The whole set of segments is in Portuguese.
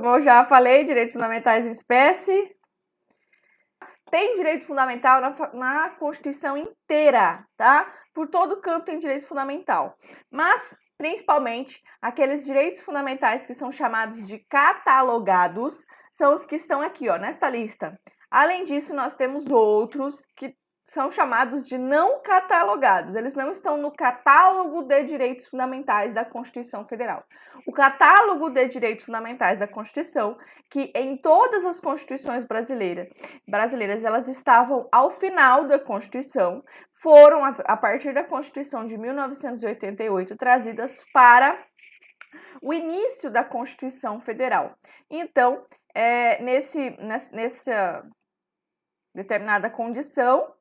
como eu já falei, direitos fundamentais em espécie. Tem direito fundamental na Constituição inteira, tá? Por todo canto tem direito fundamental. Mas, principalmente, aqueles direitos fundamentais que são chamados de catalogados são os que estão aqui, ó, nesta lista. Além disso, nós temos outros que são chamados de não catalogados. Eles não estão no catálogo de direitos fundamentais da Constituição Federal. O catálogo de direitos fundamentais da Constituição, que em todas as constituições brasileiras elas estavam ao final da Constituição, foram, a partir da Constituição de 1988, trazidas para o início da Constituição Federal. Então, nessa determinada condição,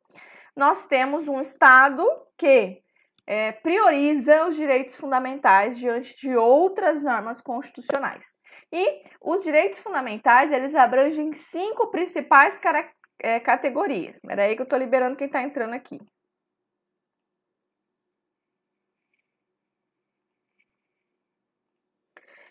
nós temos um Estado que prioriza os direitos fundamentais diante de outras normas constitucionais. E os direitos fundamentais, eles abrangem 5 principais categorias. Espera aí que eu estou liberando quem está entrando aqui.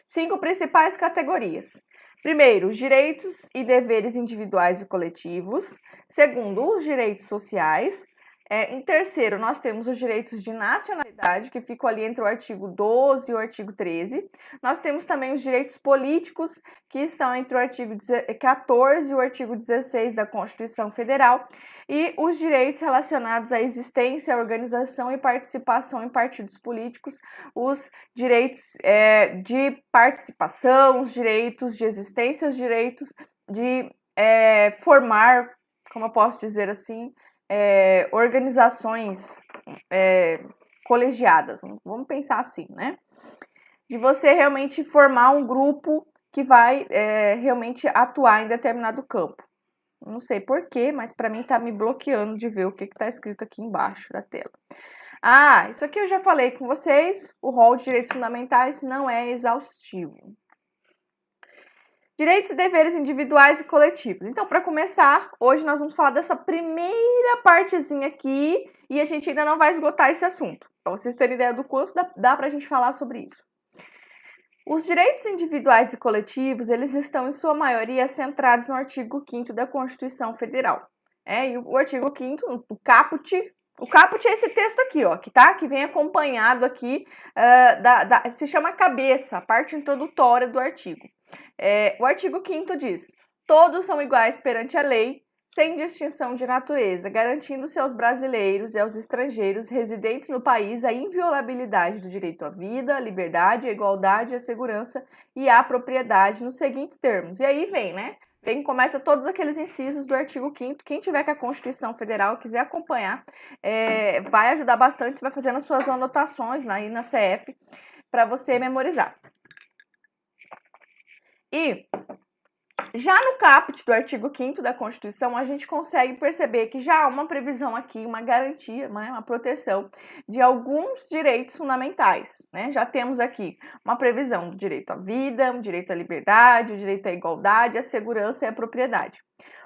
Cinco principais categorias. Primeiro, os direitos e deveres individuais e coletivos. Segundo, os direitos sociais. Em terceiro, nós temos os direitos de nacionalidade, que ficam ali entre o artigo 12 e o artigo 13. Nós temos também os direitos políticos, que estão entre o artigo 14 e o artigo 16 da Constituição Federal. E os direitos relacionados à existência, organização e participação em partidos políticos, os direitos de participação, os direitos de existência, os direitos de formar, como eu posso dizer assim, organizações colegiadas, vamos pensar assim, né? De você realmente formar um grupo que vai realmente atuar em determinado campo. Não sei porquê, mas para mim tá me bloqueando de ver o que está escrito aqui embaixo da tela. Ah, isso aqui eu já falei com vocês, o rol de direitos fundamentais não é exaustivo. Direitos e deveres individuais e coletivos. Então, para começar, hoje nós vamos falar dessa primeira partezinha aqui e a gente ainda não vai esgotar esse assunto, para vocês terem ideia do quanto dá para a gente falar sobre isso. Os direitos individuais e coletivos, eles estão em sua maioria centrados no artigo 5º da Constituição Federal. E o artigo 5º, o caput é esse texto aqui, ó, que vem acompanhado aqui, se chama cabeça, a parte introdutória do artigo. O artigo 5º diz: todos são iguais perante a lei, sem distinção de natureza, garantindo-se aos brasileiros e aos estrangeiros residentes no país a inviolabilidade do direito à vida, à liberdade, à igualdade, à segurança e à propriedade nos seguintes termos. E aí vem, né? Começa todos aqueles incisos do artigo 5º. Quem tiver com a Constituição Federal quiser acompanhar, vai ajudar bastante, você vai fazendo as suas anotações aí na CF para você memorizar. E já no caput do artigo 5º da Constituição, a gente consegue perceber que já há uma previsão aqui, uma garantia, uma proteção de alguns direitos fundamentais, né? Já temos aqui uma previsão do direito à vida, o direito à liberdade, o direito à igualdade, à segurança e à propriedade.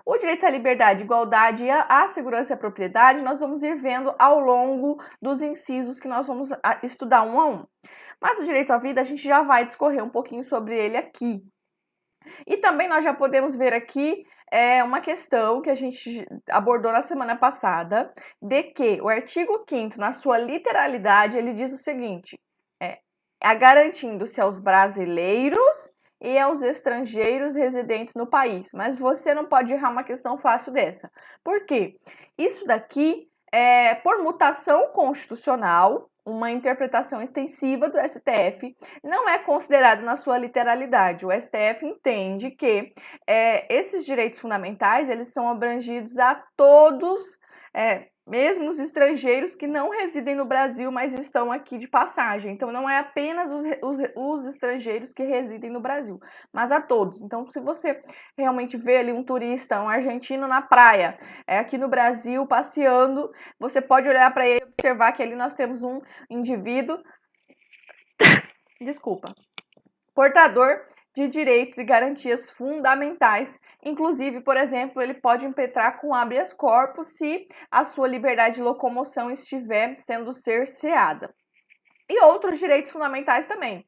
O direito à liberdade, igualdade e à segurança e à propriedade, nós vamos ir vendo ao longo dos incisos que nós vamos estudar um a um. Mas o direito à vida, a gente já vai discorrer um pouquinho sobre ele aqui. E também nós já podemos ver aqui uma questão que a gente abordou na semana passada, de que o artigo 5º, na sua literalidade, ele diz o seguinte: garantindo-se aos brasileiros e aos estrangeiros residentes no país. Mas você não pode errar uma questão fácil dessa. Por quê? Isso daqui é por mutação constitucional, uma interpretação extensiva do STF, não é considerado na sua literalidade. O STF entende que esses direitos fundamentais, eles são abrangidos a todos, mesmo os estrangeiros que não residem no Brasil, mas estão aqui de passagem. Então, não é apenas os estrangeiros que residem no Brasil, mas a todos. Então, se você realmente vê ali um turista, um argentino na praia, aqui no Brasil, passeando, você pode olhar para ele e observar que ali nós temos um indivíduo, portador de direitos e garantias fundamentais. Inclusive, por exemplo, ele pode impetrar com habeas corpus se a sua liberdade de locomoção estiver sendo cerceada. E outros direitos fundamentais também.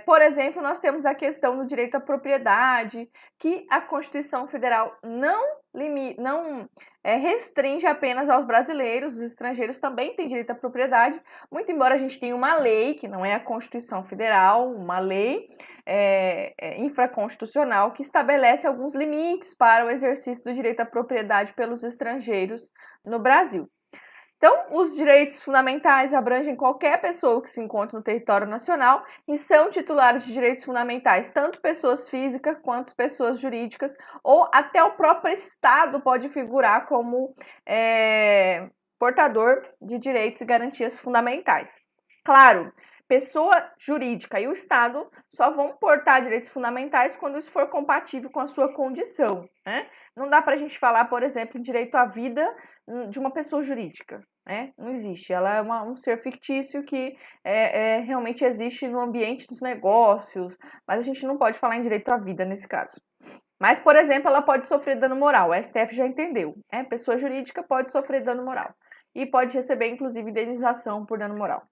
Por exemplo, nós temos a questão do direito à propriedade, que a Constituição Federal não restringe apenas aos brasileiros, os estrangeiros também têm direito à propriedade, muito embora a gente tenha uma lei, que não é a Constituição Federal, uma lei infraconstitucional que estabelece alguns limites para o exercício do direito à propriedade pelos estrangeiros no Brasil. Então, os direitos fundamentais abrangem qualquer pessoa que se encontra no território nacional e são titulares de direitos fundamentais, tanto pessoas físicas quanto pessoas jurídicas, ou até o próprio Estado pode figurar como portador de direitos e garantias fundamentais. Claro, pessoa jurídica e o Estado só vão portar direitos fundamentais quando isso for compatível com a sua condição, né? Não dá para a gente falar, por exemplo, em direito à vida de uma pessoa jurídica, né? Não existe. Ela é um ser fictício que realmente existe no ambiente dos negócios, mas a gente não pode falar em direito à vida nesse caso. Mas, por exemplo, ela pode sofrer dano moral. O STF já entendeu, né? Pessoa jurídica pode sofrer dano moral e pode receber, inclusive, indenização por dano moral.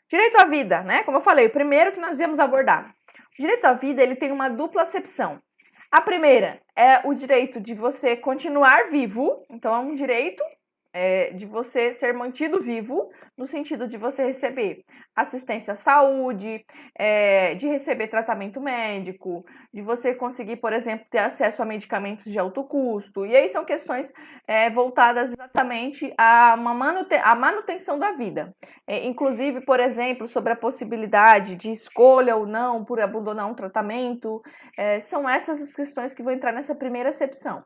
Direito à vida, né? Como eu falei, o primeiro que nós íamos abordar. O direito à vida, ele tem uma dupla acepção. A primeira é o direito de você continuar vivo, então é um direito de você ser mantido vivo, no sentido de você receber assistência à saúde, de receber tratamento médico, de você conseguir, por exemplo, ter acesso a medicamentos de alto custo. E aí são questões voltadas exatamente à manutenção da vida. Inclusive, por exemplo, sobre a possibilidade de escolha ou não por abandonar um tratamento. São essas as questões que vão entrar nessa primeira acepção.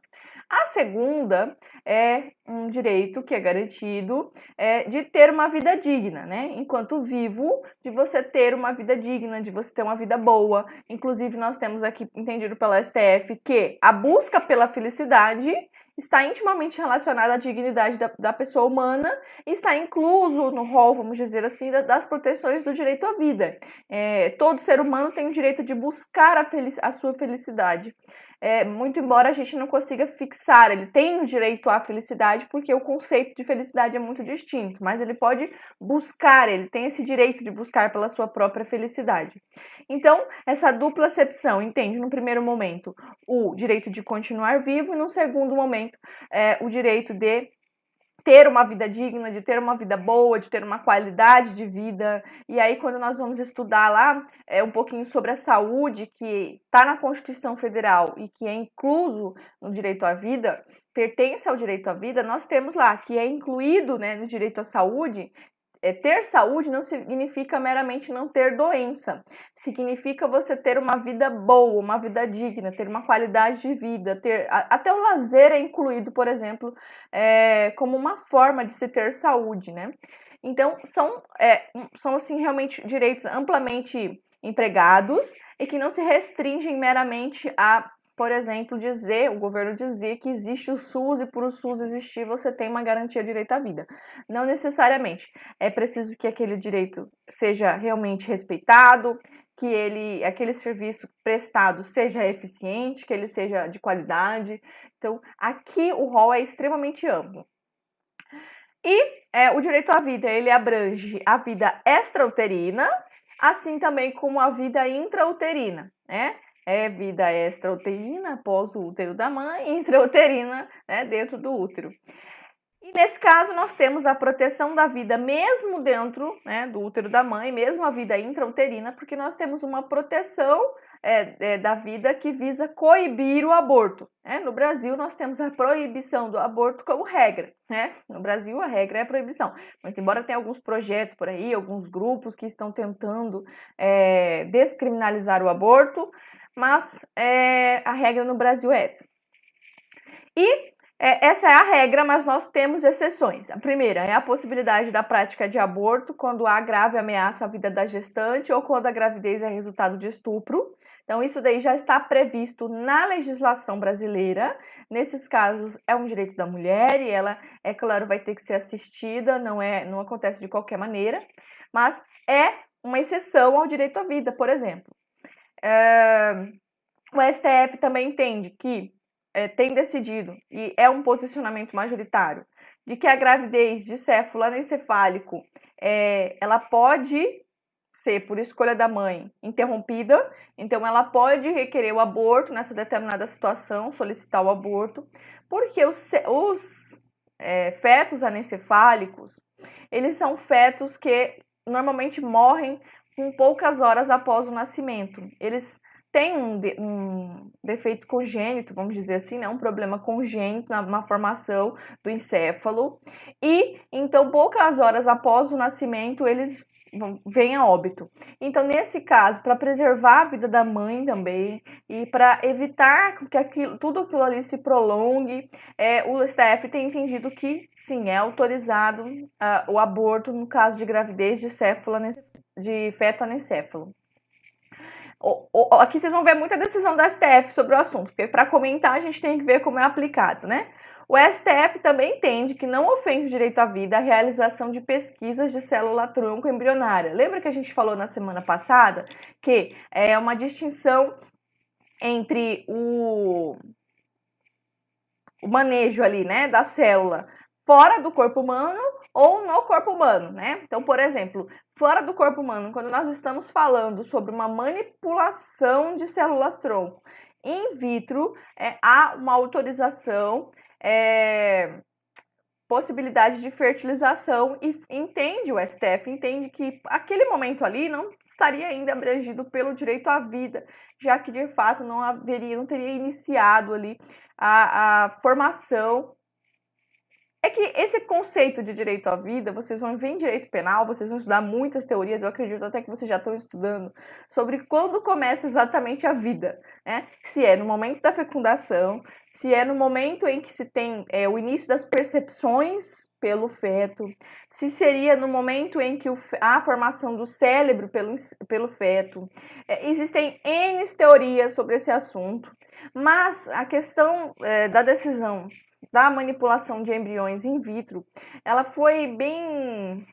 A segunda é um direito que é garantido de ter uma vida digna, né? Enquanto vivo, de você ter uma vida digna, de você ter uma vida boa. Inclusive, nós temos aqui entendido pela STF que a busca pela felicidade está intimamente relacionada à dignidade da pessoa humana e está incluso no rol, vamos dizer assim, das proteções do direito à vida. Todo ser humano tem o direito de buscar a sua felicidade. Muito embora a gente não consiga fixar, ele tem o direito à felicidade porque o conceito de felicidade é muito distinto, mas ele pode buscar, ele tem esse direito de buscar pela sua própria felicidade. Então, essa dupla acepção entende, no primeiro momento, o direito de continuar vivo e, no segundo momento, o direito de ter uma vida digna, de ter uma vida boa, de ter uma qualidade de vida. E aí, quando nós vamos estudar lá um pouquinho sobre a saúde, que está na Constituição Federal e que é incluso no direito à vida, pertence ao direito à vida, nós temos lá que é incluído, né, no direito à saúde. Ter saúde não significa meramente não ter doença, significa você ter uma vida boa, uma vida digna, ter uma qualidade de vida, até o lazer é incluído, por exemplo, como uma forma de se ter saúde, né? Então, são assim, realmente direitos amplamente empregados e que não se restringem meramente a, por exemplo, o governo dizer que existe o SUS e por o SUS existir você tem uma garantia de direito à vida. Não necessariamente. É preciso que aquele direito seja realmente respeitado, que aquele serviço prestado seja eficiente, que ele seja de qualidade. Então, aqui o rol é extremamente amplo. E o direito à vida, ele abrange a vida extrauterina, assim também como a vida intrauterina, né? Vida extrauterina após o útero da mãe e intrauterina, né, dentro do útero. E nesse caso nós temos a proteção da vida mesmo dentro, né, do útero da mãe, mesmo a vida intrauterina, porque nós temos uma proteção da vida que visa coibir o aborto. No Brasil nós temos a proibição do aborto como regra, né? No Brasil a regra é a proibição. Muito embora tenha alguns projetos por aí, alguns grupos que estão tentando descriminalizar o aborto, mas a regra no Brasil é essa. E essa é a regra, mas nós temos exceções. A primeira é a possibilidade da prática de aborto quando há grave ameaça à vida da gestante ou quando a gravidez é resultado de estupro. Então, isso daí já está previsto na legislação brasileira. Nesses casos, é um direito da mulher e ela, é claro, vai ter que ser assistida, não acontece de qualquer maneira, mas é uma exceção ao direito à vida, por exemplo. O STF também entende que tem decidido, e é um posicionamento majoritário, de que a gravidez de céfalo anencefálico ela pode ser, por escolha da mãe, interrompida, então ela pode requerer o aborto nessa determinada situação, solicitar o aborto, porque os fetos anencefálicos, eles são fetos que normalmente morrem com poucas horas após o nascimento. Eles têm um defeito congênito, vamos dizer assim, né? Um problema congênito na formação do encéfalo, e então poucas horas após o nascimento eles vem a óbito. Então, nesse caso, para preservar a vida da mãe também e para evitar que tudo aquilo ali se prolongue, o STF tem entendido que sim, é autorizado o aborto no caso de gravidez de feto anencéfalo. Aqui vocês vão ver muita decisão do STF sobre o assunto, porque para comentar a gente tem que ver como é aplicado, né? O STF também entende que não ofende o direito à vida a realização de pesquisas de célula-tronco embrionária. Lembra que a gente falou na semana passada que é uma distinção entre o manejo ali, né, da célula fora do corpo humano ou no corpo humano, né? Então, por exemplo, fora do corpo humano, quando nós estamos falando sobre uma manipulação de células-tronco in vitro, há uma autorização, possibilidade de fertilização, e o STF entende que aquele momento ali não estaria ainda abrangido pelo direito à vida, já que de fato não teria iniciado ali a formação. É que esse conceito de direito à vida, vocês vão ver em direito penal, vocês vão estudar muitas teorias, eu acredito até que vocês já estão estudando sobre quando começa exatamente a vida, né? Se é no momento da fecundação, se é no momento em que se tem o início das percepções pelo feto, se seria no momento em que há a formação do cérebro pelo feto. Existem N teorias sobre esse assunto, mas a questão da decisão da manipulação de embriões in vitro, ela foi bem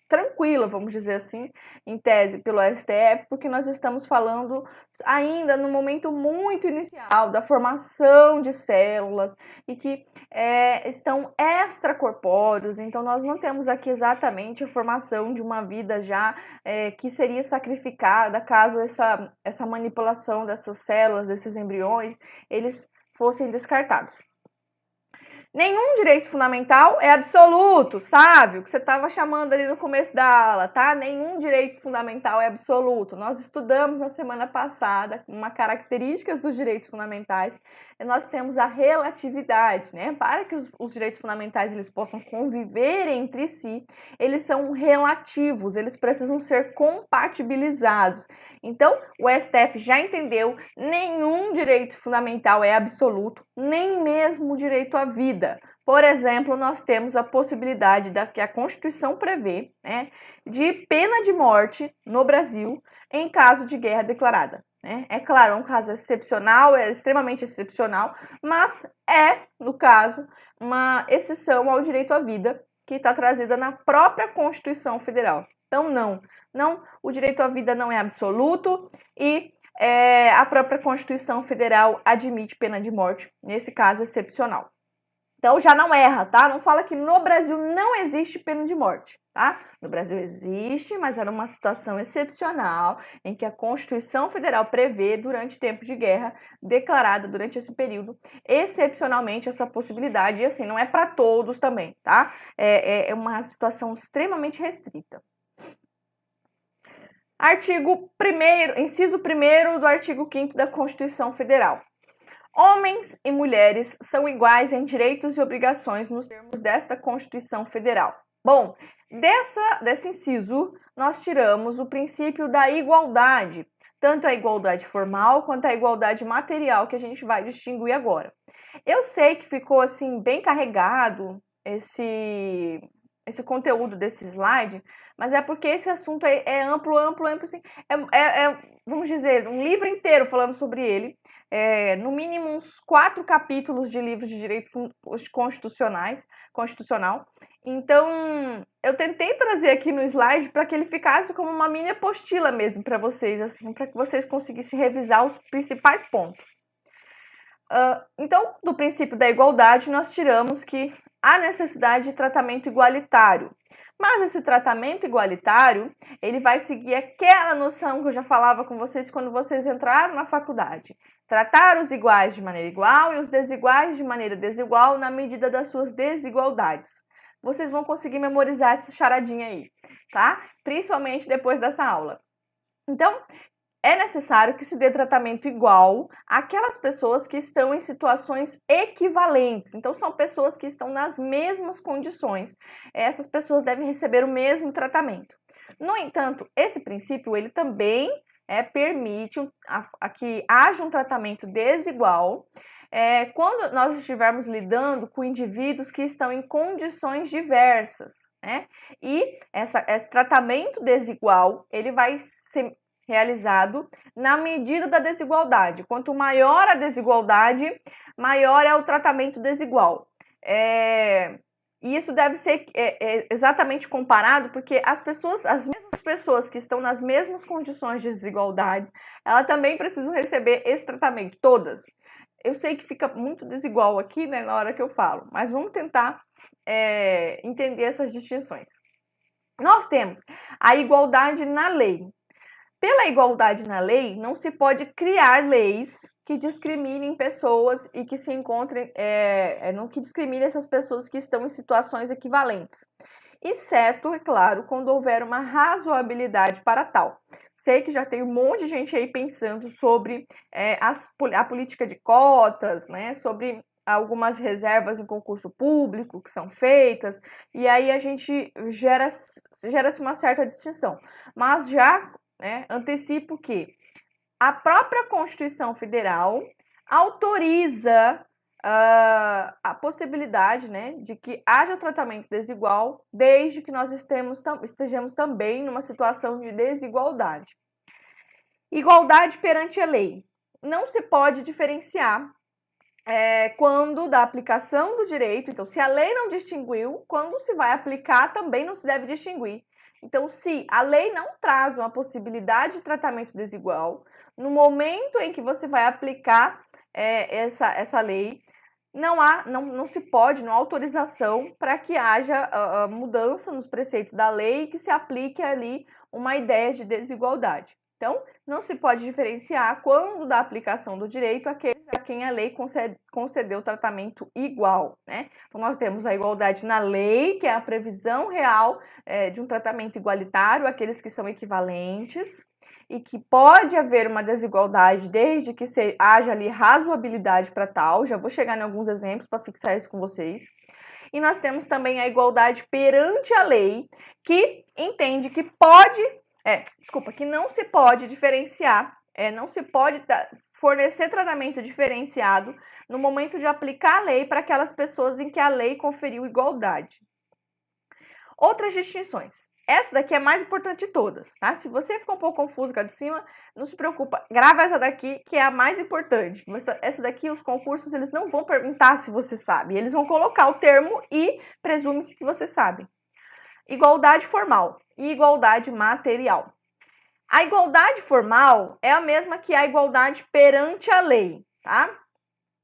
tranquila, vamos dizer assim, em tese pelo STF, porque nós estamos falando ainda no momento muito inicial da formação de células e que estão extracorpóreos, então nós não temos aqui exatamente a formação de uma vida já que seria sacrificada caso essa manipulação dessas células, desses embriões, eles fossem descartados. Nenhum direito fundamental é absoluto, sabe? O que você estava chamando ali no começo da aula, tá? Nenhum direito fundamental é absoluto. Nós estudamos na semana passada uma características dos direitos fundamentais. E nós temos a relatividade, né? Para que os direitos fundamentais eles possam conviver entre si, eles são relativos, eles precisam ser compatibilizados. Então, o STF já entendeu, nenhum direito fundamental é absoluto, nem mesmo o direito à vida. Por exemplo, nós temos a possibilidade que a Constituição prevê, né, de pena de morte no Brasil em caso de guerra declarada. É claro, é um caso excepcional, é extremamente excepcional, mas no caso, uma exceção ao direito à vida que está trazida na própria Constituição Federal. Então, não, o direito à vida não é absoluto e a própria Constituição Federal admite pena de morte, nesse caso excepcional. Então já não erra, tá? Não fala que no Brasil não existe pena de morte, tá? No Brasil existe, mas era uma situação excepcional em que a Constituição Federal prevê, durante tempo de guerra, declarada durante esse período, excepcionalmente essa possibilidade. E assim, não é para todos também, tá? É uma situação extremamente restrita. Artigo 1º, inciso 1º do artigo 5º da Constituição Federal. Homens e mulheres são iguais em direitos e obrigações nos termos desta Constituição Federal. Bom, desse inciso, nós tiramos o princípio da igualdade, tanto a igualdade formal quanto a igualdade material, que a gente vai distinguir agora. Eu sei que ficou assim bem carregado esse conteúdo desse slide, mas é porque esse assunto é amplo, assim, vamos dizer, um livro inteiro falando sobre ele, no mínimo uns 4 capítulos de livros de direito constitucional. Então, eu tentei trazer aqui no slide para que ele ficasse como uma mini apostila mesmo para vocês, assim, para que vocês conseguissem revisar os principais pontos. Então, do princípio da igualdade, nós tiramos que há necessidade de tratamento igualitário. Mas esse tratamento igualitário, ele vai seguir aquela noção que eu já falava com vocês quando vocês entraram na faculdade. Tratar os iguais de maneira igual e os desiguais de maneira desigual na medida das suas desigualdades. Vocês vão conseguir memorizar essa charadinha aí, tá? Principalmente depois dessa aula. Então, é necessário que se dê tratamento igual àquelas pessoas que estão em situações equivalentes. Então, são pessoas que estão nas mesmas condições. Essas pessoas devem receber o mesmo tratamento. No entanto, esse princípio, ele também permite que haja um tratamento desigual quando nós estivermos lidando com indivíduos que estão em condições diversas, né? E esse tratamento desigual, ele vai ser realizado na medida da desigualdade. Quanto maior a desigualdade, maior é o tratamento desigual. E isso deve ser exatamente comparado, porque as mesmas pessoas que estão nas mesmas condições de desigualdade, elas também precisam receber esse tratamento, todas. Eu sei que fica muito desigual aqui, né, na hora que eu falo, mas vamos tentar entender essas distinções. Nós temos a igualdade na lei. Pela igualdade na lei, não se pode criar leis que discriminem pessoas e que se encontrem, não que discriminem essas pessoas que estão em situações equivalentes. Exceto, é claro, quando houver uma razoabilidade para tal. Sei que já tem um monte de gente aí pensando sobre a política de cotas, né, sobre algumas reservas em concurso público que são feitas, e aí a gente gera-se uma certa distinção. Mas já antecipo que a própria Constituição Federal autoriza a possibilidade, de que haja tratamento desigual, desde que nós estejamos também numa situação de desigualdade. Igualdade perante a lei. Não se pode diferenciar quando da aplicação do direito. Então, se a lei não distinguiu, quando se vai aplicar também não se deve distinguir. Então, se a lei não traz uma possibilidade de tratamento desigual, no momento em que você vai aplicar essa lei, não se pode, não há autorização para que haja mudança nos preceitos da lei e que se aplique ali uma ideia de desigualdade. Então, não se pode diferenciar quando da aplicação do direito aqueles a quem a lei concedeu tratamento igual, né? Então, nós temos a igualdade na lei, que é a previsão real de um tratamento igualitário àqueles que são equivalentes e que pode haver uma desigualdade desde que haja ali razoabilidade para tal. Já vou chegar em alguns exemplos para fixar isso com vocês. E nós temos também a igualdade perante a lei, que entende que que não se pode diferenciar, não se pode fornecer tratamento diferenciado no momento de aplicar a lei para aquelas pessoas em que a lei conferiu igualdade. Outras distinções. Essa daqui é a mais importante de todas, tá? Se você ficou um pouco confuso com a de cima, não se preocupa, grava essa daqui que é a mais importante. Essa daqui, os concursos, eles não vão perguntar se você sabe, eles vão colocar o termo e presume-se que você sabe. Igualdade formal e igualdade material. A igualdade formal é a mesma que a igualdade perante a lei, tá?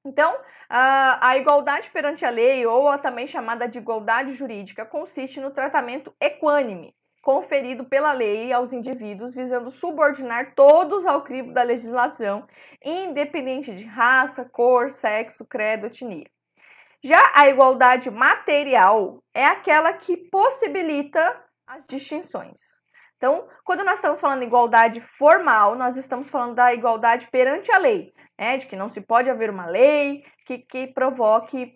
Então, a igualdade perante a lei, ou também chamada de igualdade jurídica, consiste no tratamento equânime conferido pela lei aos indivíduos, visando subordinar todos ao crivo da legislação, independente de raça, cor, sexo, credo, etnia. Já a igualdade material é aquela que possibilita as distinções. Então, quando nós estamos falando de igualdade formal, nós estamos falando da igualdade perante a lei, de que não se pode haver uma lei que provoque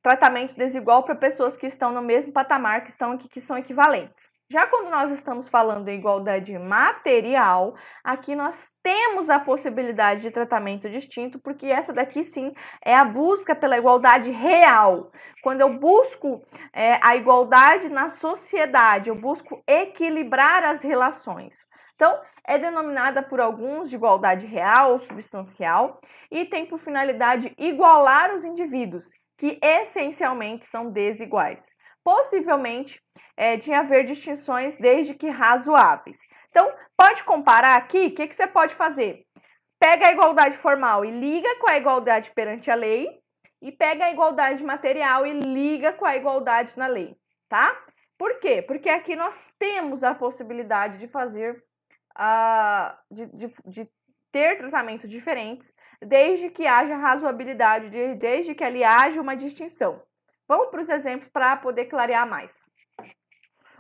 tratamento desigual para pessoas que estão no mesmo patamar, que são equivalentes. Já quando nós estamos falando em igualdade material, aqui nós temos a possibilidade de tratamento distinto, porque essa daqui sim é a busca pela igualdade real. Quando eu busco a igualdade na sociedade, eu busco equilibrar as relações. Então, é denominada por alguns de igualdade real ou substancial e tem por finalidade igualar os indivíduos, que essencialmente são desiguais. Possivelmente, de haver distinções desde que razoáveis. Então, pode comparar aqui, o que você pode fazer? Pega a igualdade formal e liga com a igualdade perante a lei, e pega a igualdade material e liga com a igualdade na lei. tá? Por quê? Porque aqui nós temos a possibilidade de fazer, de ter tratamentos diferentes, desde que haja razoabilidade, desde que ali haja uma distinção. Vamos para os exemplos para poder clarear mais.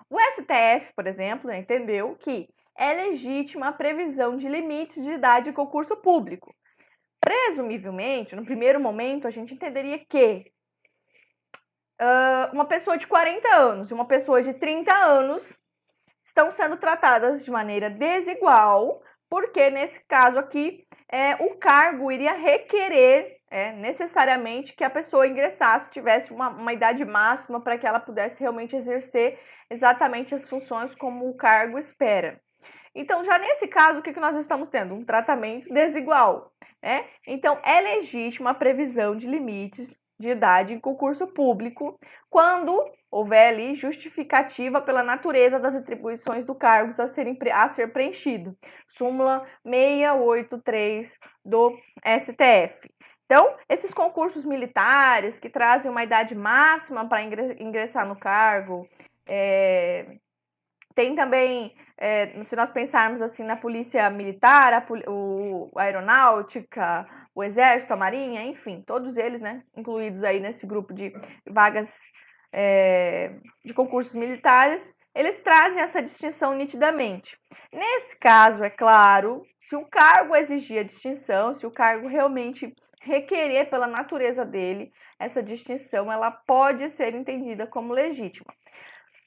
O STF, por exemplo, entendeu que é legítima a previsão de limites de idade em concurso público. Presumivelmente, no primeiro momento, a gente entenderia que uma pessoa de 40 anos e uma pessoa de 30 anos estão sendo tratadas de maneira desigual, porque nesse caso aqui, o cargo iria requerer necessariamente que a pessoa ingressasse, tivesse uma idade máxima para que ela pudesse realmente exercer exatamente as funções como o cargo espera. Então, já nesse caso, o que nós estamos tendo? Um tratamento desigual, né? Então, é legítima a previsão de limites de idade em concurso público quando houver ali justificativa pela natureza das atribuições do cargo a ser preenchido. Súmula 683 do STF. Então, esses concursos militares que trazem uma idade máxima para ingressar no cargo, tem também, se nós pensarmos assim na polícia militar, a aeronáutica, o exército, a marinha, enfim, todos eles, né, incluídos aí nesse grupo de vagas de concursos militares, eles trazem essa distinção nitidamente. Nesse caso, é claro, se o cargo exigir a distinção, se o cargo realmente requerer pela natureza dele, essa distinção ela pode ser entendida como legítima.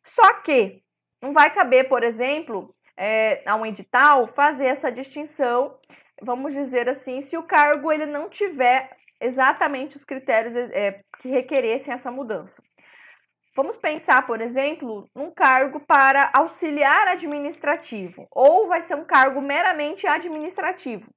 Só que não vai caber, por exemplo, a um edital fazer essa distinção, vamos dizer assim, se o cargo ele não tiver exatamente os critérios que requeressem essa mudança. Vamos pensar, por exemplo, num cargo para auxiliar administrativo, ou vai ser um cargo meramente administrativo.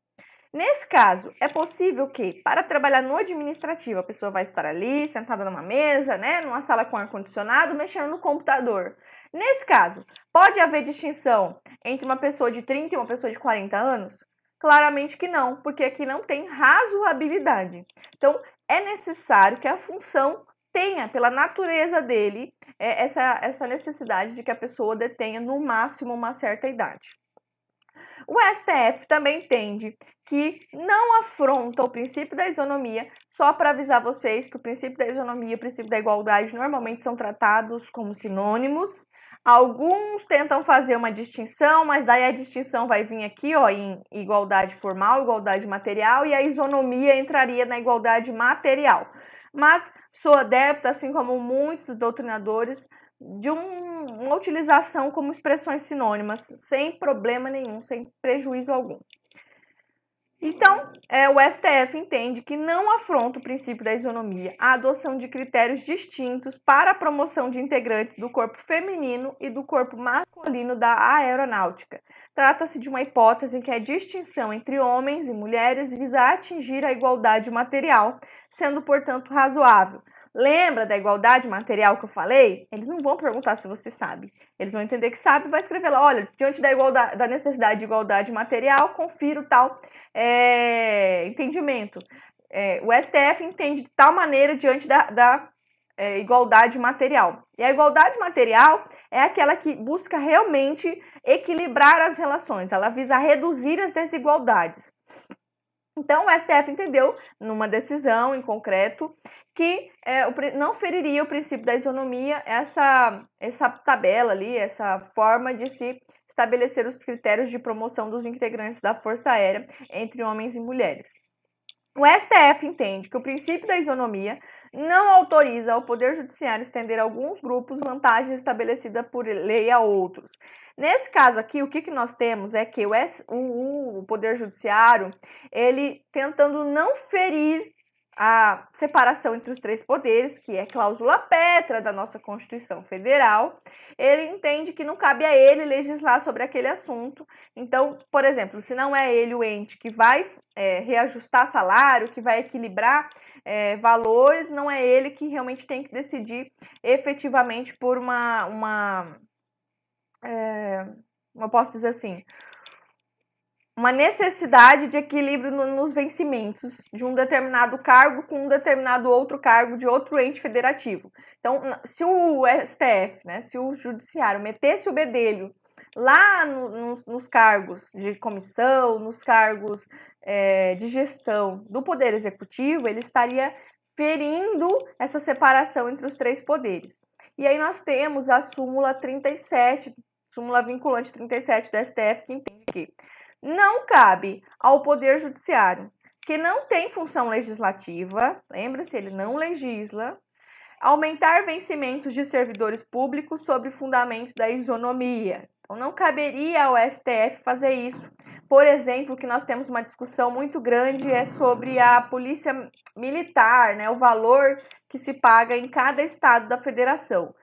Nesse caso, é possível que, para trabalhar no administrativo, a pessoa vai estar ali, sentada numa mesa, né, numa sala com ar-condicionado, mexendo no computador. Nesse caso, pode haver distinção entre uma pessoa de 30 e uma pessoa de 40 anos? Claramente que não, porque aqui não tem razoabilidade. Então, é necessário que a função tenha, pela natureza dele, essa necessidade de que a pessoa detenha no máximo uma certa idade. O STF também entende que não afronta o princípio da isonomia, só para avisar vocês que o princípio da isonomia e o princípio da igualdade normalmente são tratados como sinônimos. Alguns tentam fazer uma distinção, mas daí a distinção vai vir aqui em igualdade formal, igualdade material, e a isonomia entraria na igualdade material. Mas sou adepta, assim como muitos doutrinadores, de uma utilização como expressões sinônimas, sem problema nenhum, sem prejuízo algum. Então, o STF entende que não afronta o princípio da isonomia a adoção de critérios distintos para a promoção de integrantes do corpo feminino e do corpo masculino da aeronáutica. Trata-se de uma hipótese em que a distinção entre homens e mulheres visa atingir a igualdade material, sendo, portanto, razoável. Lembra da igualdade material que eu falei? Eles não vão perguntar se você sabe. Eles vão entender que sabe e vai escrever lá, olha, diante da necessidade de igualdade material, confiro tal entendimento. O STF entende de tal maneira diante da igualdade material. E a igualdade material é aquela que busca realmente equilibrar as relações, ela visa reduzir as desigualdades. Então, o STF entendeu, numa decisão em concreto, que não feriria o princípio da isonomia essa tabela ali, essa forma de se estabelecer os critérios de promoção dos integrantes da Força Aérea entre homens e mulheres. O STF entende que o princípio da isonomia não autoriza ao Poder Judiciário estender a alguns grupos vantagens estabelecidas por lei a outros. Nesse caso aqui, o que nós temos é que o Poder Judiciário, ele tentando não ferir a separação entre os três poderes, que é cláusula pétrea da nossa Constituição Federal, ele entende que não cabe a ele legislar sobre aquele assunto. Então, por exemplo, se não é ele o ente que vai reajustar salário, que vai equilibrar valores, não é ele que realmente tem que decidir efetivamente por eu posso dizer assim, uma necessidade de equilíbrio nos vencimentos de um determinado cargo com um determinado outro cargo de outro ente federativo. Então, se o STF, né, se o judiciário metesse o bedelho lá nos cargos de comissão, nos cargos de gestão do Poder Executivo, ele estaria ferindo essa separação entre os três poderes. E aí nós temos a súmula 37, súmula vinculante 37 do STF, que entende que não cabe ao Poder Judiciário, que não tem função legislativa, lembra-se, ele não legisla, aumentar vencimentos de servidores públicos sob fundamento da isonomia. Então, não caberia ao STF fazer isso. Por exemplo, que nós temos uma discussão muito grande é sobre a polícia militar, né, o valor que se paga em cada estado da federação.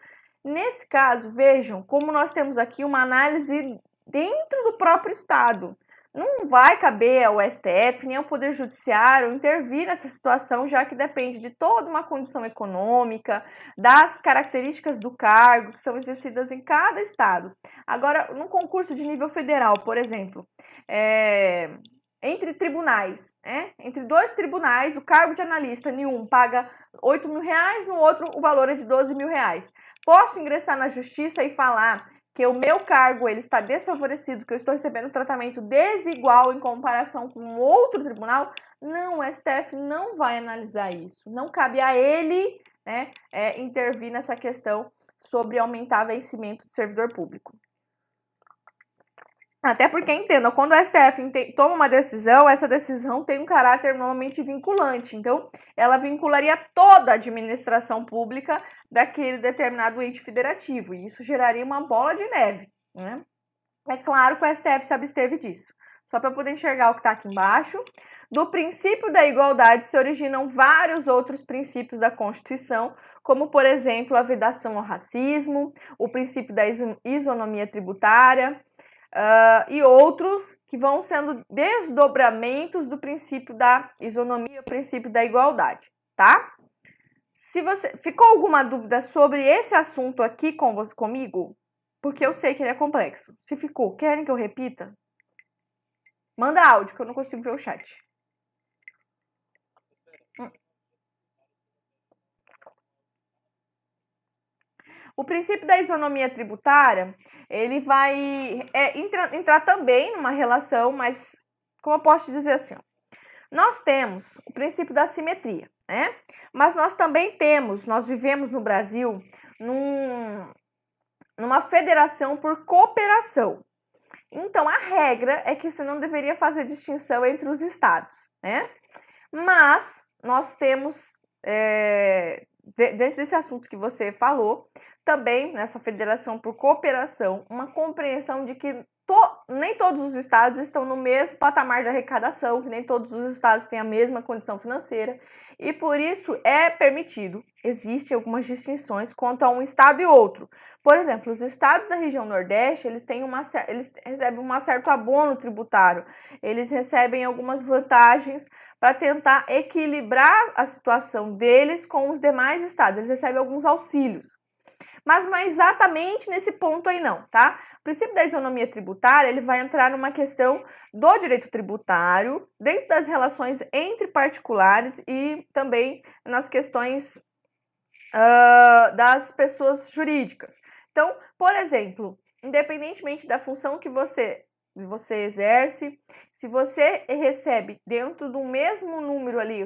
Nesse caso, vejam como nós temos aqui uma análise dentro do próprio estado. Não vai caber ao STF nem ao Poder Judiciário intervir nessa situação, já que depende de toda uma condição econômica, das características do cargo que são exercidas em cada estado. Agora, num concurso de nível federal, por exemplo, entre tribunais, entre dois tribunais, o cargo de analista em um paga R$8.000, no outro o valor é de R$12.000. Posso ingressar na justiça e falar que o meu cargo ele está desfavorecido, que eu estou recebendo tratamento desigual em comparação com outro tribunal? Não, o STF não vai analisar isso. Não cabe a ele, né, intervir nessa questão sobre aumentar vencimento de servidor público. Até porque, entendam, quando o STF toma uma decisão, essa decisão tem um caráter normalmente vinculante. Então, ela vincularia toda a administração pública daquele determinado ente federativo. E isso geraria uma bola de neve, né? É claro que o STF se absteve disso. Só para poder enxergar o que está aqui embaixo. Do princípio da igualdade se originam vários outros princípios da Constituição, como, por exemplo, a vedação ao racismo, o princípio da isonomia tributária, e outros que vão sendo desdobramentos do princípio da isonomia, o princípio da igualdade, tá? Se você ficou alguma dúvida sobre esse assunto aqui comigo, porque eu sei que ele é complexo. Se ficou, querem que eu repita? Manda áudio, que eu não consigo ver o chat. O princípio da isonomia tributária, ele vai entrar também numa relação, mas como eu posso dizer assim, ó, nós temos o princípio da simetria, né? Mas nós também nós vivemos no Brasil numa federação por cooperação. Então, a regra é que você não deveria fazer distinção entre os estados, né? Mas nós temos, dentro desse assunto que você falou, também nessa federação por cooperação, uma compreensão de que nem todos os estados estão no mesmo patamar de arrecadação, que nem todos os estados têm a mesma condição financeira, e por isso é permitido, existem algumas distinções quanto a um estado e outro. Por exemplo, os estados da região Nordeste, eles recebem um certo abono tributário, eles recebem algumas vantagens para tentar equilibrar a situação deles com os demais estados, eles recebem alguns auxílios. Mas não é exatamente nesse ponto aí não, tá? O princípio da isonomia tributária, ele vai entrar numa questão do direito tributário, dentro das relações entre particulares e também nas questões das pessoas jurídicas. Então, por exemplo, independentemente da função que você exerce, se você recebe dentro do mesmo número ali,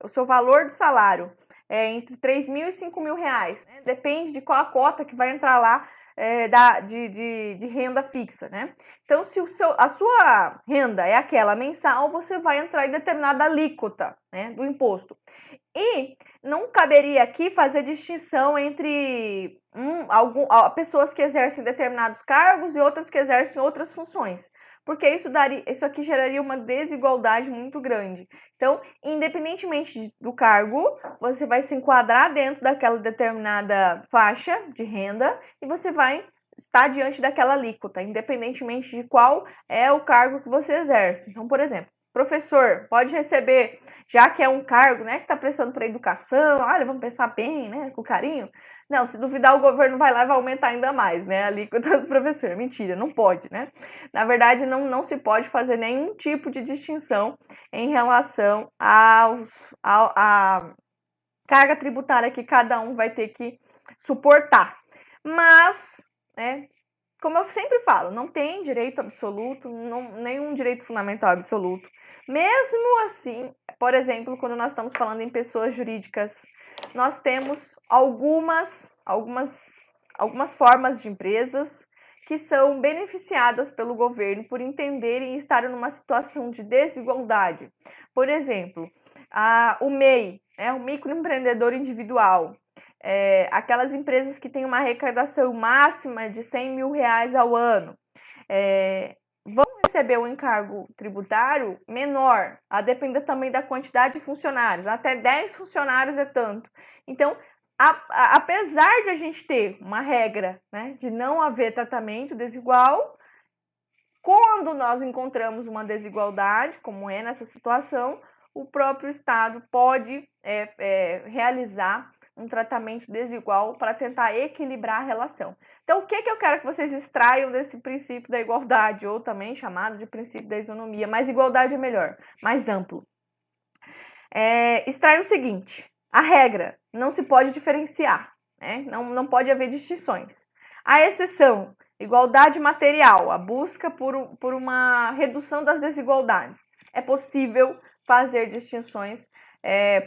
o seu valor de salário, entre R$3.000 e R$5.000, né? Depende de qual a cota que vai entrar lá de renda fixa, né? Então, se a sua renda é aquela mensal, você vai entrar em determinada alíquota, né, do imposto. E não caberia aqui fazer distinção entre pessoas que exercem determinados cargos e outras que exercem outras funções, porque isso aqui geraria uma desigualdade muito grande. Então, independentemente do cargo, você vai se enquadrar dentro daquela determinada faixa de renda e você vai estar diante daquela alíquota, independentemente de qual é o cargo que você exerce. Então, por exemplo, professor pode receber, já que é um cargo, né, que está prestando para educação, olha, vamos pensar bem, né, com carinho, Não, se duvidar, o governo vai lá e vai aumentar ainda mais, né? A alíquota do professor. Mentira, não pode, né? Na verdade, não se pode fazer nenhum tipo de distinção em relação à carga tributária que cada um vai ter que suportar. Mas, né, como eu sempre falo, não tem direito absoluto, nenhum direito fundamental absoluto. Mesmo assim, por exemplo, quando nós estamos falando em pessoas jurídicas, nós temos algumas formas de empresas que são beneficiadas pelo governo por entenderem e estarem numa situação de desigualdade. Por exemplo, o MEI, o microempreendedor individual, aquelas empresas que têm uma arrecadação máxima de R$100 mil ao ano, vão receber um encargo tributário menor, a depender também da quantidade de funcionários, até 10 funcionários é tanto. Então, apesar de a gente ter uma regra, né, de não haver tratamento desigual, quando nós encontramos uma desigualdade, como é nessa situação, o próprio Estado pode realizar um tratamento desigual para tentar equilibrar a relação. Então, o que eu quero que vocês extraiam desse princípio da igualdade, ou também chamado de princípio da isonomia? Mais igualdade é melhor, mais amplo. Extrai o seguinte: a regra não se pode diferenciar, né? Não pode haver distinções. A exceção, igualdade material, a busca por uma redução das desigualdades. É possível fazer distinções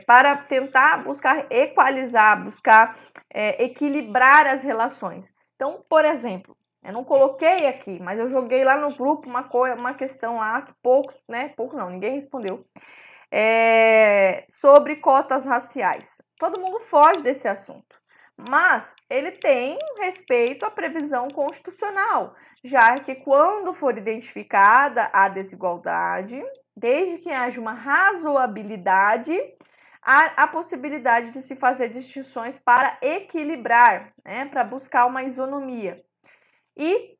para tentar buscar equalizar, buscar equilibrar as relações. Então, por exemplo, eu não coloquei aqui, mas eu joguei lá no grupo uma questão lá que ninguém respondeu, sobre cotas raciais. Todo mundo foge desse assunto, mas ele tem respeito à previsão constitucional, já que quando for identificada a desigualdade, desde que haja uma razoabilidade, há a possibilidade de se fazer distinções para equilibrar, né, para buscar uma isonomia. E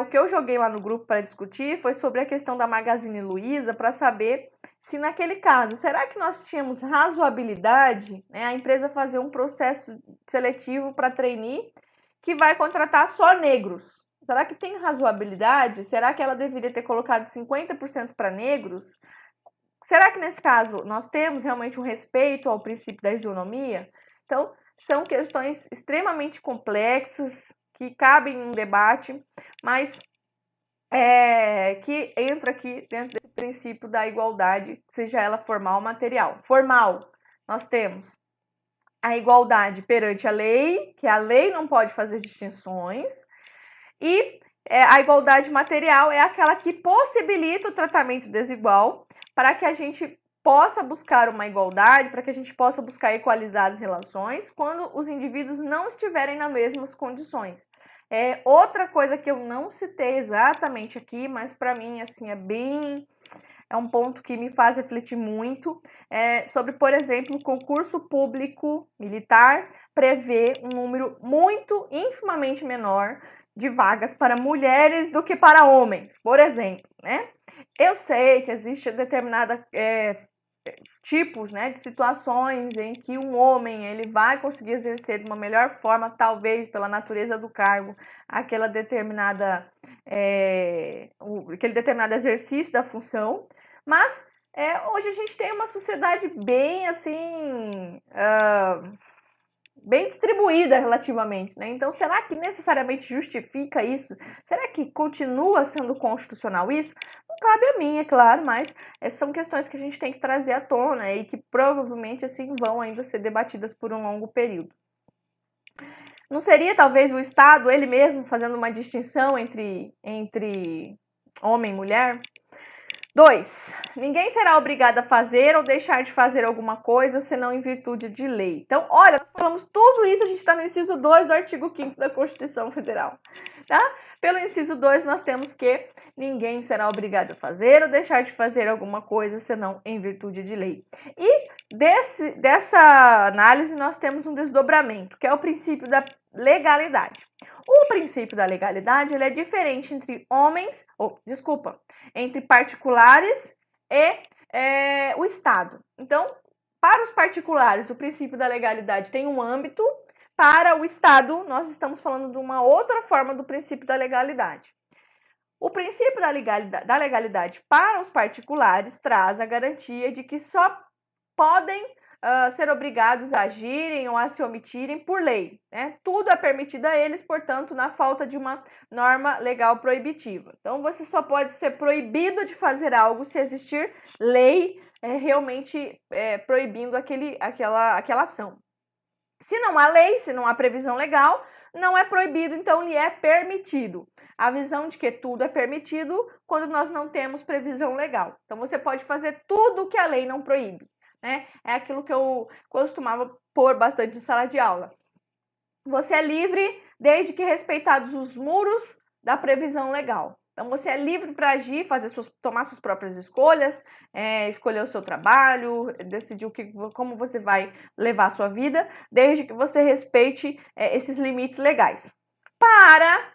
o que eu joguei lá no grupo para discutir foi sobre a questão da Magazine Luiza, para saber se naquele caso, será que nós tínhamos razoabilidade, né, a empresa fazer um processo seletivo para trainee que vai contratar só negros? Será que tem razoabilidade? Será que ela deveria ter colocado 50% para negros? Será que nesse caso nós temos realmente um respeito ao princípio da isonomia? Então, são questões extremamente complexas que cabem em um debate, mas que entra aqui dentro desse princípio da igualdade, seja ela formal ou material. Formal, nós temos a igualdade perante a lei, que a lei não pode fazer distinções, e a igualdade material é aquela que possibilita o tratamento desigual para que a gente possa buscar uma igualdade, para que a gente possa buscar equalizar as relações quando os indivíduos não estiverem nas mesmas condições. Outra coisa que eu não citei exatamente aqui, mas para mim assim é um ponto que me faz refletir muito, sobre, por exemplo, o concurso público militar prevê um número infimamente menor de vagas para mulheres do que para homens, por exemplo, né? Eu sei que existe determinada tipos, né, de situações em que um homem ele vai conseguir exercer de uma melhor forma, talvez pela natureza do cargo, aquele determinado exercício da função, mas hoje a gente tem uma sociedade bem assim, bem distribuída relativamente, né? Então, será que necessariamente justifica isso? Será que continua sendo constitucional isso? Não cabe a mim, é claro, mas são questões que a gente tem que trazer à tona e que provavelmente assim vão ainda ser debatidas por um longo período. Não seria talvez o Estado, ele mesmo, fazendo uma distinção entre homem e mulher? 2. Ninguém será obrigado a fazer ou deixar de fazer alguma coisa senão em virtude de lei. Então, olha, nós falamos tudo isso, a gente está no inciso 2 do artigo 5º da Constituição Federal, tá? Pelo inciso 2, nós temos que ninguém será obrigado a fazer ou deixar de fazer alguma coisa senão em virtude de lei. E dessa análise nós temos um desdobramento, que é o princípio da legalidade. O princípio da legalidade ele é diferente entre entre particulares e o Estado. Então, para os particulares, o princípio da legalidade tem um âmbito, para o Estado, nós estamos falando de uma outra forma do princípio da legalidade. O princípio da legalidade para os particulares traz a garantia de que só podem ser obrigados a agirem ou a se omitirem por lei, né? Tudo é permitido a eles, portanto, na falta de uma norma legal proibitiva. Então, você só pode ser proibido de fazer algo se existir lei realmente proibindo aquela ação. Se não há lei, se não há previsão legal, não é proibido, então lhe é permitido. A visão de que tudo é permitido quando nós não temos previsão legal. Então, você pode fazer tudo o que a lei não proíbe, né? É aquilo que eu costumava pôr bastante em sala de aula. Você é livre desde que respeitados os muros da previsão legal. Então, você é livre para agir, tomar suas próprias escolhas, escolher o seu trabalho, decidir como você vai levar a sua vida, desde que você respeite esses limites legais. Para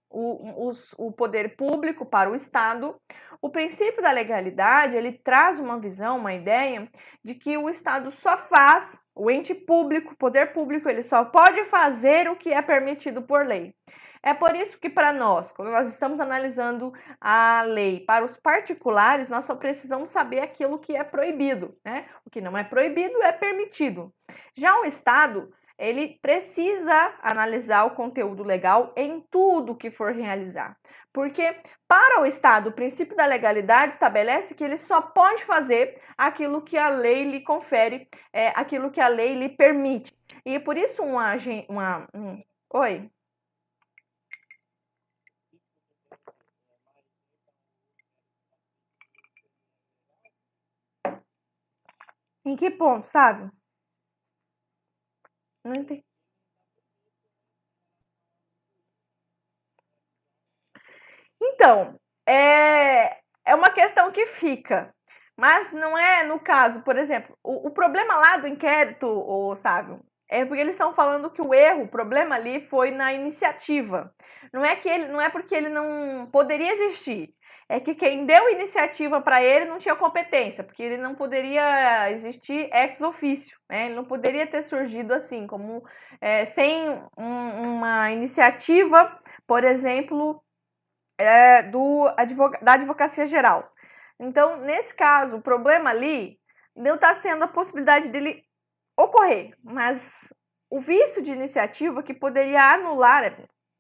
o poder público, para o Estado, o princípio da legalidade, ele traz uma visão, uma ideia de que o Estado só faz, o ente público, o poder público, ele só pode fazer o que é permitido por lei. É por isso que para nós, quando nós estamos analisando a lei para os particulares, nós só precisamos saber aquilo que é proibido, né? O que não é proibido é permitido. Já o Estado, ele precisa analisar o conteúdo legal em tudo que for realizar. Porque para o Estado, o princípio da legalidade estabelece que ele só pode fazer aquilo que a lei lhe confere, aquilo que a lei lhe permite. E por isso Oi? Em que ponto, sabe? Não entendi. Então, é uma questão que fica, mas não é no caso, por exemplo, o problema lá do inquérito, Sávio, é porque eles estão falando que o problema ali foi na iniciativa. Não é porque ele não poderia existir. É que quem deu iniciativa para ele não tinha competência, porque ele não poderia existir ex officio, né? Ele não poderia ter surgido assim, como sem uma iniciativa, por exemplo, da Advocacia Geral. Então, nesse caso, o problema ali não está sendo a possibilidade dele ocorrer, mas o vício de iniciativa que poderia anular,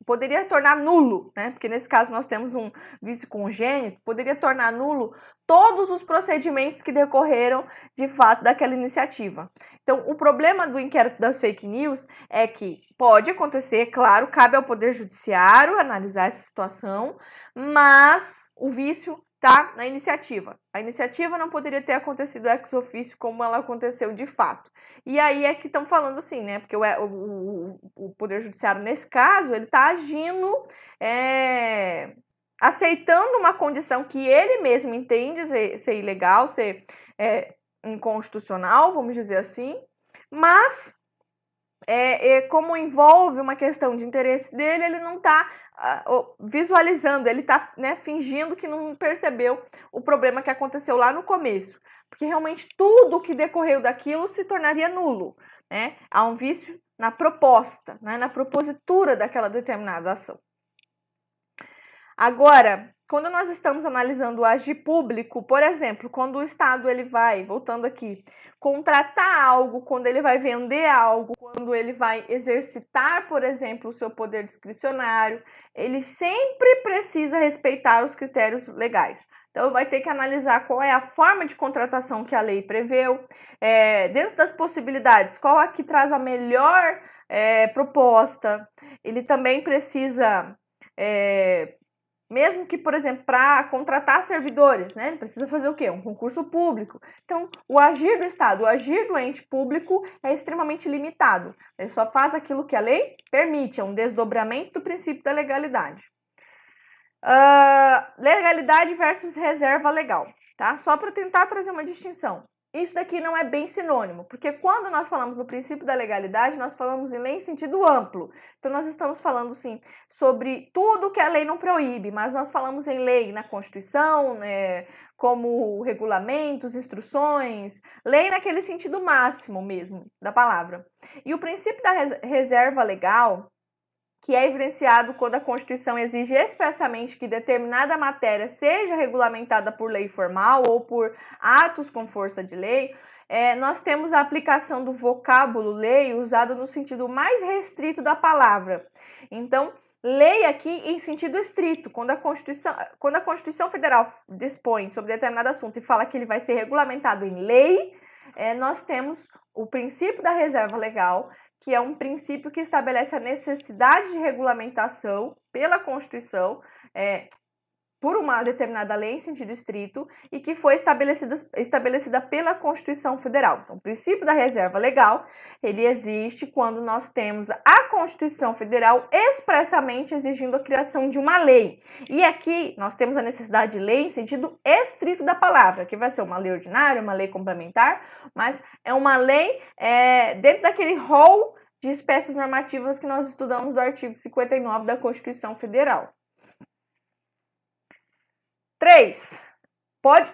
poderia tornar nulo, né? Porque nesse caso nós temos um vício congênito, poderia tornar nulo todos os procedimentos que decorreram de fato daquela iniciativa. Então, o problema do inquérito das fake news é que pode acontecer, claro, cabe ao Poder Judiciário analisar essa situação, mas o vício está na iniciativa. A iniciativa não poderia ter acontecido ex officio como ela aconteceu de fato. E aí é que estão falando assim, né? Porque o Poder Judiciário, nesse caso, ele está agindo, aceitando uma condição que ele mesmo entende ser ilegal, ser inconstitucional, vamos dizer assim, mas como envolve uma questão de interesse dele, ele não está visualizando, ele está fingindo que não percebeu o problema que aconteceu lá no começo, porque realmente tudo que decorreu daquilo se tornaria nulo, né? Há um vício na proposta, né? Na propositura daquela determinada ação. Agora, quando nós estamos analisando o agir público, por exemplo, quando o Estado ele vai, voltando aqui, contratar algo, quando ele vai vender algo, quando ele vai exercitar, por exemplo, o seu poder discricionário, ele sempre precisa respeitar os critérios legais. Então, vai ter que analisar qual é a forma de contratação que a lei preveu, dentro das possibilidades, qual é que traz a melhor proposta. Ele também precisa... mesmo que, por exemplo, para contratar servidores, né? Ele precisa fazer o quê? Um concurso público. Então, o agir do Estado, o agir do ente público é extremamente limitado. Ele só faz aquilo que a lei permite, é um desdobramento do princípio da legalidade. Legalidade versus reserva legal, tá? Só para tentar trazer uma distinção. isso daqui não é bem sinônimo, porque quando nós falamos no princípio da legalidade, nós falamos em lei em sentido amplo. Então, nós estamos falando, sim, sobre tudo que a lei não proíbe, mas nós falamos em lei na Constituição, como regulamentos, instruções, lei naquele sentido máximo mesmo da palavra. E o princípio da reserva legal, que é evidenciado quando a Constituição exige expressamente que determinada matéria seja regulamentada por lei formal ou por atos com força de lei, nós temos a aplicação do vocábulo lei usado no sentido mais restrito da palavra. Então, lei aqui em sentido estrito, quando a Constituição Federal dispõe sobre determinado assunto e fala que ele vai ser regulamentado em lei, nós temos o princípio da reserva legal, que é um princípio que estabelece a necessidade de regulamentação pela Constituição, por uma determinada lei em sentido estrito e que foi estabelecida pela Constituição Federal. Então, o princípio da reserva legal, ele existe quando nós temos a Constituição Federal expressamente exigindo a criação de uma lei. E aqui nós temos a necessidade de lei em sentido estrito da palavra, que vai ser uma lei ordinária, uma lei complementar, mas é uma lei dentro daquele rol de espécies normativas que nós estudamos do artigo 59 da Constituição Federal. 3.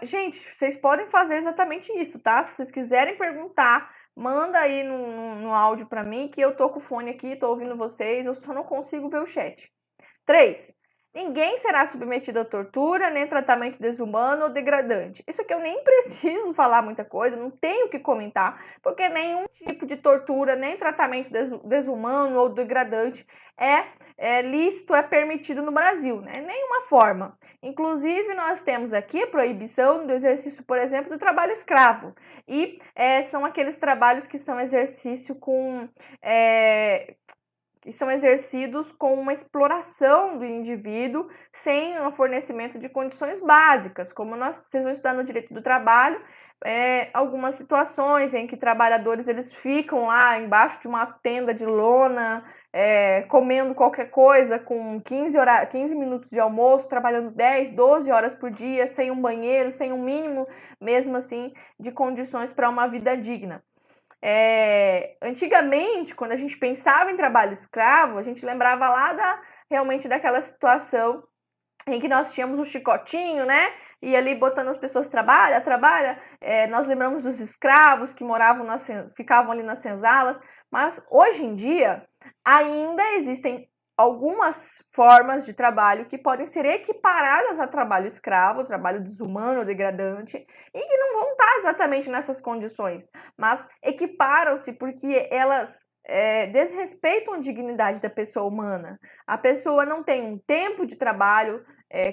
Gente, vocês podem fazer exatamente isso, tá? Se vocês quiserem perguntar, manda aí no áudio para mim, que eu tô com o fone aqui, tô ouvindo vocês, eu só não consigo ver o chat. 3. Ninguém será submetido a tortura, nem tratamento desumano ou degradante. Isso aqui eu nem preciso falar muita coisa, não tenho o que comentar, porque nenhum tipo de tortura, nem tratamento desumano ou degradante é lícito, é permitido no Brasil, né? Nenhuma forma. Inclusive, nós temos aqui a proibição do exercício, por exemplo, do trabalho escravo. E são aqueles trabalhos que são exercício com... que são exercidos com uma exploração do indivíduo sem o fornecimento de condições básicas, como vocês vão estudar no direito do trabalho, algumas situações em que trabalhadores eles ficam lá embaixo de uma tenda de lona, comendo qualquer coisa com 15 minutos de almoço, trabalhando 10, 12 horas por dia, sem um banheiro, sem um mínimo, mesmo assim, de condições para uma vida digna. Antigamente, quando a gente pensava em trabalho escravo, a gente lembrava lá realmente daquela situação em que nós tínhamos o chicotinho, né? E ali botando as pessoas trabalha. Nós lembramos dos escravos que ficavam ali nas senzalas, mas hoje em dia ainda existem algumas formas de trabalho que podem ser equiparadas a trabalho escravo, trabalho desumano, degradante, e que não vão estar exatamente nessas condições, mas equiparam-se porque elas desrespeitam a dignidade da pessoa humana. A pessoa não tem um tempo de trabalho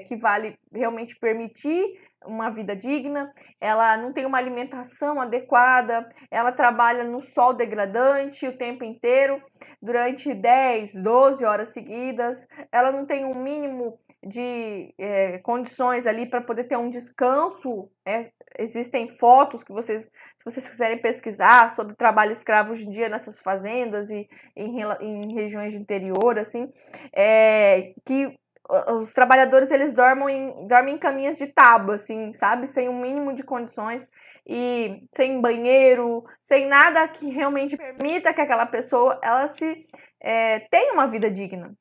que vale realmente permitir uma vida digna, ela não tem uma alimentação adequada, ela trabalha no sol degradante o tempo inteiro, durante 10, 12 horas seguidas, ela não tem um mínimo de condições ali para poder ter um descanso. Existem fotos que se vocês quiserem pesquisar sobre trabalho escravo hoje em dia nessas fazendas e em regiões de interior, assim, que os trabalhadores eles dormem em caminhas de tábua, assim, sabe? Sem um mínimo de condições e sem banheiro, sem nada que realmente permita que aquela pessoa ela tenha uma vida digna.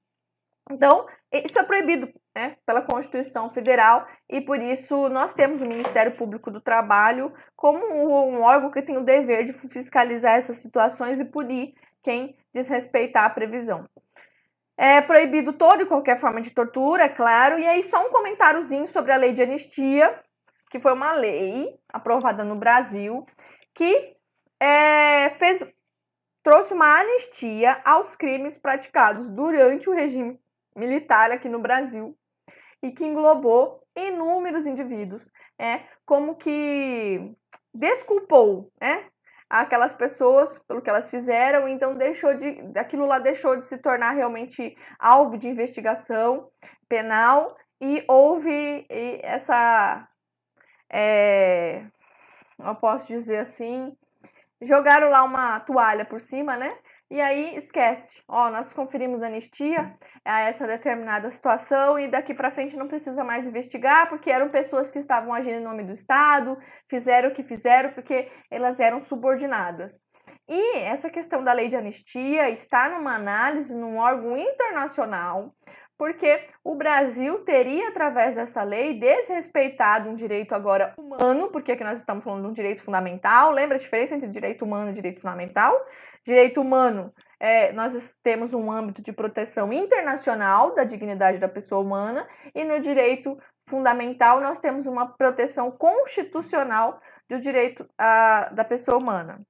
Então, isso é proibido, né, pela Constituição Federal e por isso nós temos o Ministério Público do Trabalho como um órgão que tem o dever de fiscalizar essas situações e punir quem desrespeitar a previsão. É proibido toda e qualquer forma de tortura, é claro. E aí só um comentáriozinho sobre a lei de anistia, que foi uma lei aprovada no Brasil, que trouxe uma anistia aos crimes praticados durante o regime militar aqui no Brasil e que englobou inúmeros indivíduos, como que desculpou, aquelas pessoas pelo que elas fizeram, então aquilo lá deixou de se tornar realmente alvo de investigação penal e houve essa, eu posso dizer assim, jogaram lá uma toalha por cima, né? e aí esquece. Ó, nós conferimos anistia a essa determinada situação e daqui para frente não precisa mais investigar, porque eram pessoas que estavam agindo em nome do Estado, fizeram o que fizeram porque elas eram subordinadas. E essa questão da lei de anistia está numa análise num órgão internacional, porque o Brasil teria, através dessa lei, desrespeitado um direito agora humano, porque aqui nós estamos falando de um direito fundamental. Lembra a diferença entre direito humano e direito fundamental? Direito humano, nós temos um âmbito de proteção internacional da dignidade da pessoa humana, e no direito fundamental nós temos uma proteção constitucional do direito da pessoa humana.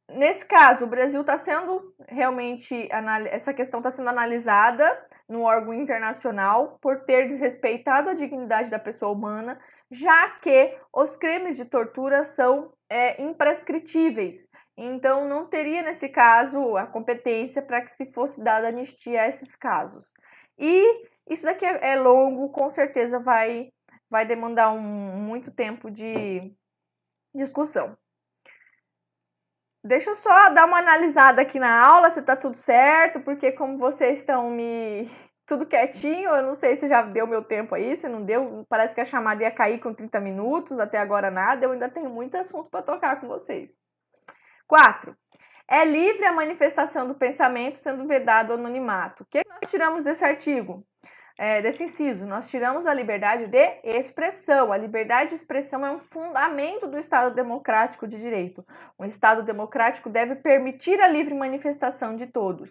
Nesse caso, o Brasil está sendo realmente, essa questão está sendo analisada no órgão internacional por ter desrespeitado a dignidade da pessoa humana, já que os crimes de tortura são imprescritíveis. Então, não teria, nesse caso, a competência para que se fosse dada anistia a esses casos. E isso daqui é longo, com certeza vai demandar muito tempo de discussão. Deixa eu só dar uma analisada aqui na aula se tá tudo certo, porque como vocês estão tudo quietinho, eu não sei se já deu meu tempo aí, se não deu, parece que a chamada ia cair com 30 minutos, até agora nada, eu ainda tenho muito assunto para tocar com vocês. 4. É livre a manifestação do pensamento, sendo vedado o anonimato. O que nós tiramos desse artigo? Desse inciso, nós tiramos a liberdade de expressão. A liberdade de expressão é um fundamento do Estado democrático de direito. Um Estado democrático deve permitir a livre manifestação de todos.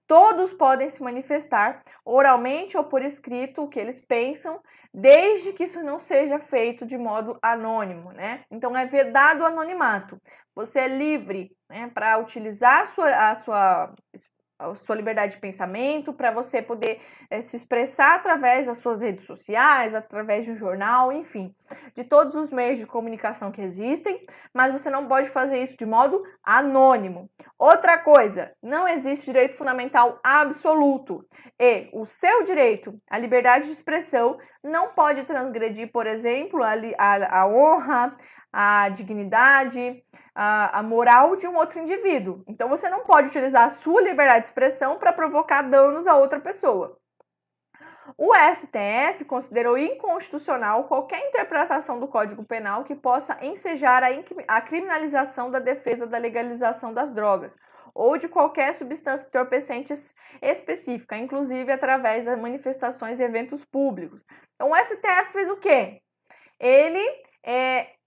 Todos podem se manifestar oralmente ou por escrito o que eles pensam, desde que isso não seja feito de modo anônimo, né? Então é vedado o anonimato. Você é livre, né, para utilizar a sua liberdade de pensamento, para você poder se expressar através das suas redes sociais, através de um jornal, enfim, de todos os meios de comunicação que existem, mas você não pode fazer isso de modo anônimo. Outra coisa, não existe direito fundamental absoluto e o seu direito à liberdade de expressão não pode transgredir, por exemplo, a honra, a dignidade, a moral de um outro indivíduo. Então, você não pode utilizar a sua liberdade de expressão para provocar danos a outra pessoa. O STF considerou inconstitucional qualquer interpretação do Código Penal que possa ensejar a criminalização da defesa da legalização das drogas ou de qualquer substância entorpecente específica, inclusive através das manifestações e eventos públicos. Então, o STF fez o quê? Ele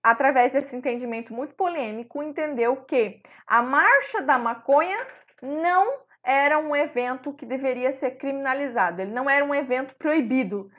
através desse entendimento muito polêmico, entendeu que a Marcha da Maconha não era um evento que deveria ser criminalizado, ele não era um evento proibido,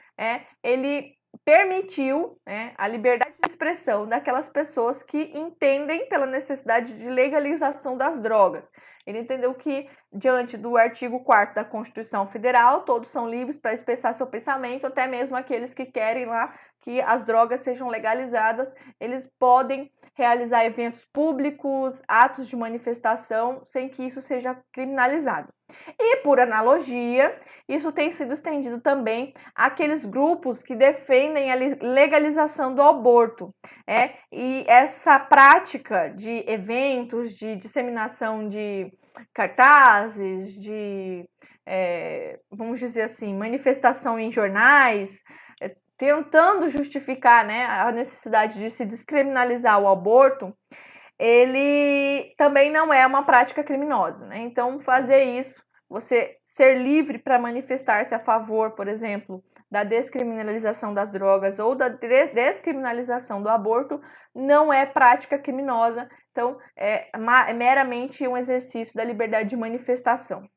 ele permitiu a liberdade de expressão daquelas pessoas que entendem pela necessidade de legalização das drogas. Ele entendeu que, diante do artigo 4º da Constituição Federal, todos são livres para expressar seu pensamento, até mesmo aqueles que querem lá que as drogas sejam legalizadas, eles podem realizar eventos públicos, atos de manifestação, sem que isso seja criminalizado. E, por analogia, isso tem sido estendido também àqueles grupos que defendem a legalização do aborto. E essa prática de eventos, de disseminação de cartazes, de, vamos dizer assim, manifestação em jornais, tentando justificar, né, a necessidade de se descriminalizar o aborto, ele também não é uma prática criminosa, né? Então, fazer isso, você ser livre para manifestar-se a favor, por exemplo, da descriminalização das drogas ou da descriminalização do aborto, não é prática criminosa, então é meramente um exercício da liberdade de manifestação.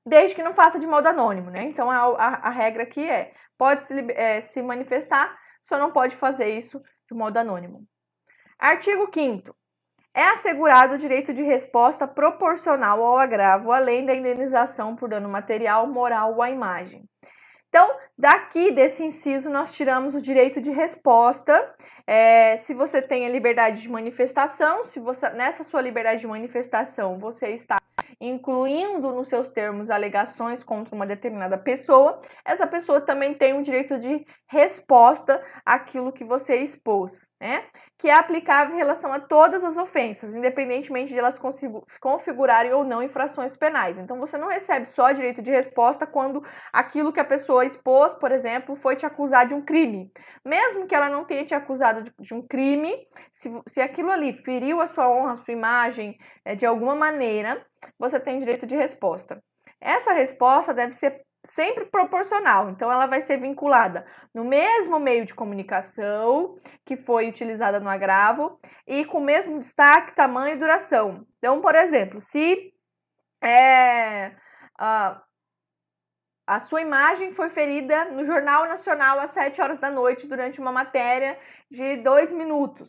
Desde que não faça de modo anônimo, né? Então a regra aqui pode se manifestar, só não pode fazer isso de modo anônimo. Artigo 5º. É assegurado o direito de resposta proporcional ao agravo, além da indenização por dano material, moral ou à imagem. Então, daqui desse inciso, nós tiramos o direito de resposta. Se você tem a liberdade de manifestação, se você, nessa sua liberdade de manifestação, você está incluindo nos seus termos alegações contra uma determinada pessoa, essa pessoa também tem um direito de resposta àquilo que você expôs, né? Que é aplicável em relação a todas as ofensas, independentemente de elas configurarem ou não infrações penais. Então, você não recebe só direito de resposta quando aquilo que a pessoa expôs, por exemplo, foi te acusar de um crime. Mesmo que ela não tenha te acusado de um crime, se aquilo ali feriu a sua honra, a sua imagem, de alguma maneira, você tem direito de resposta. Essa resposta deve ser sempre proporcional, então ela vai ser vinculada no mesmo meio de comunicação que foi utilizada no agravo e com o mesmo destaque, tamanho e duração. Então, por exemplo, se a sua imagem foi ferida no Jornal Nacional às 7 horas da noite durante uma matéria de 2 minutos,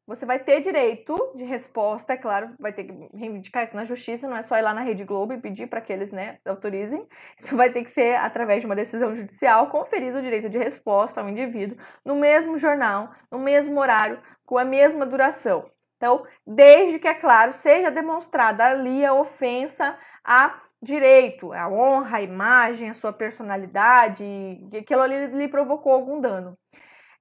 você vai ter direito de resposta, é claro, vai ter que reivindicar isso na justiça, não é só ir lá na Rede Globo e pedir para que eles, autorizem. Isso vai ter que ser, através de uma decisão judicial, conferido o direito de resposta ao indivíduo no mesmo jornal, no mesmo horário, com a mesma duração. Então, desde que, é claro, seja demonstrada ali a ofensa a direito, a honra, a imagem, a sua personalidade, que aquilo ali lhe provocou algum dano.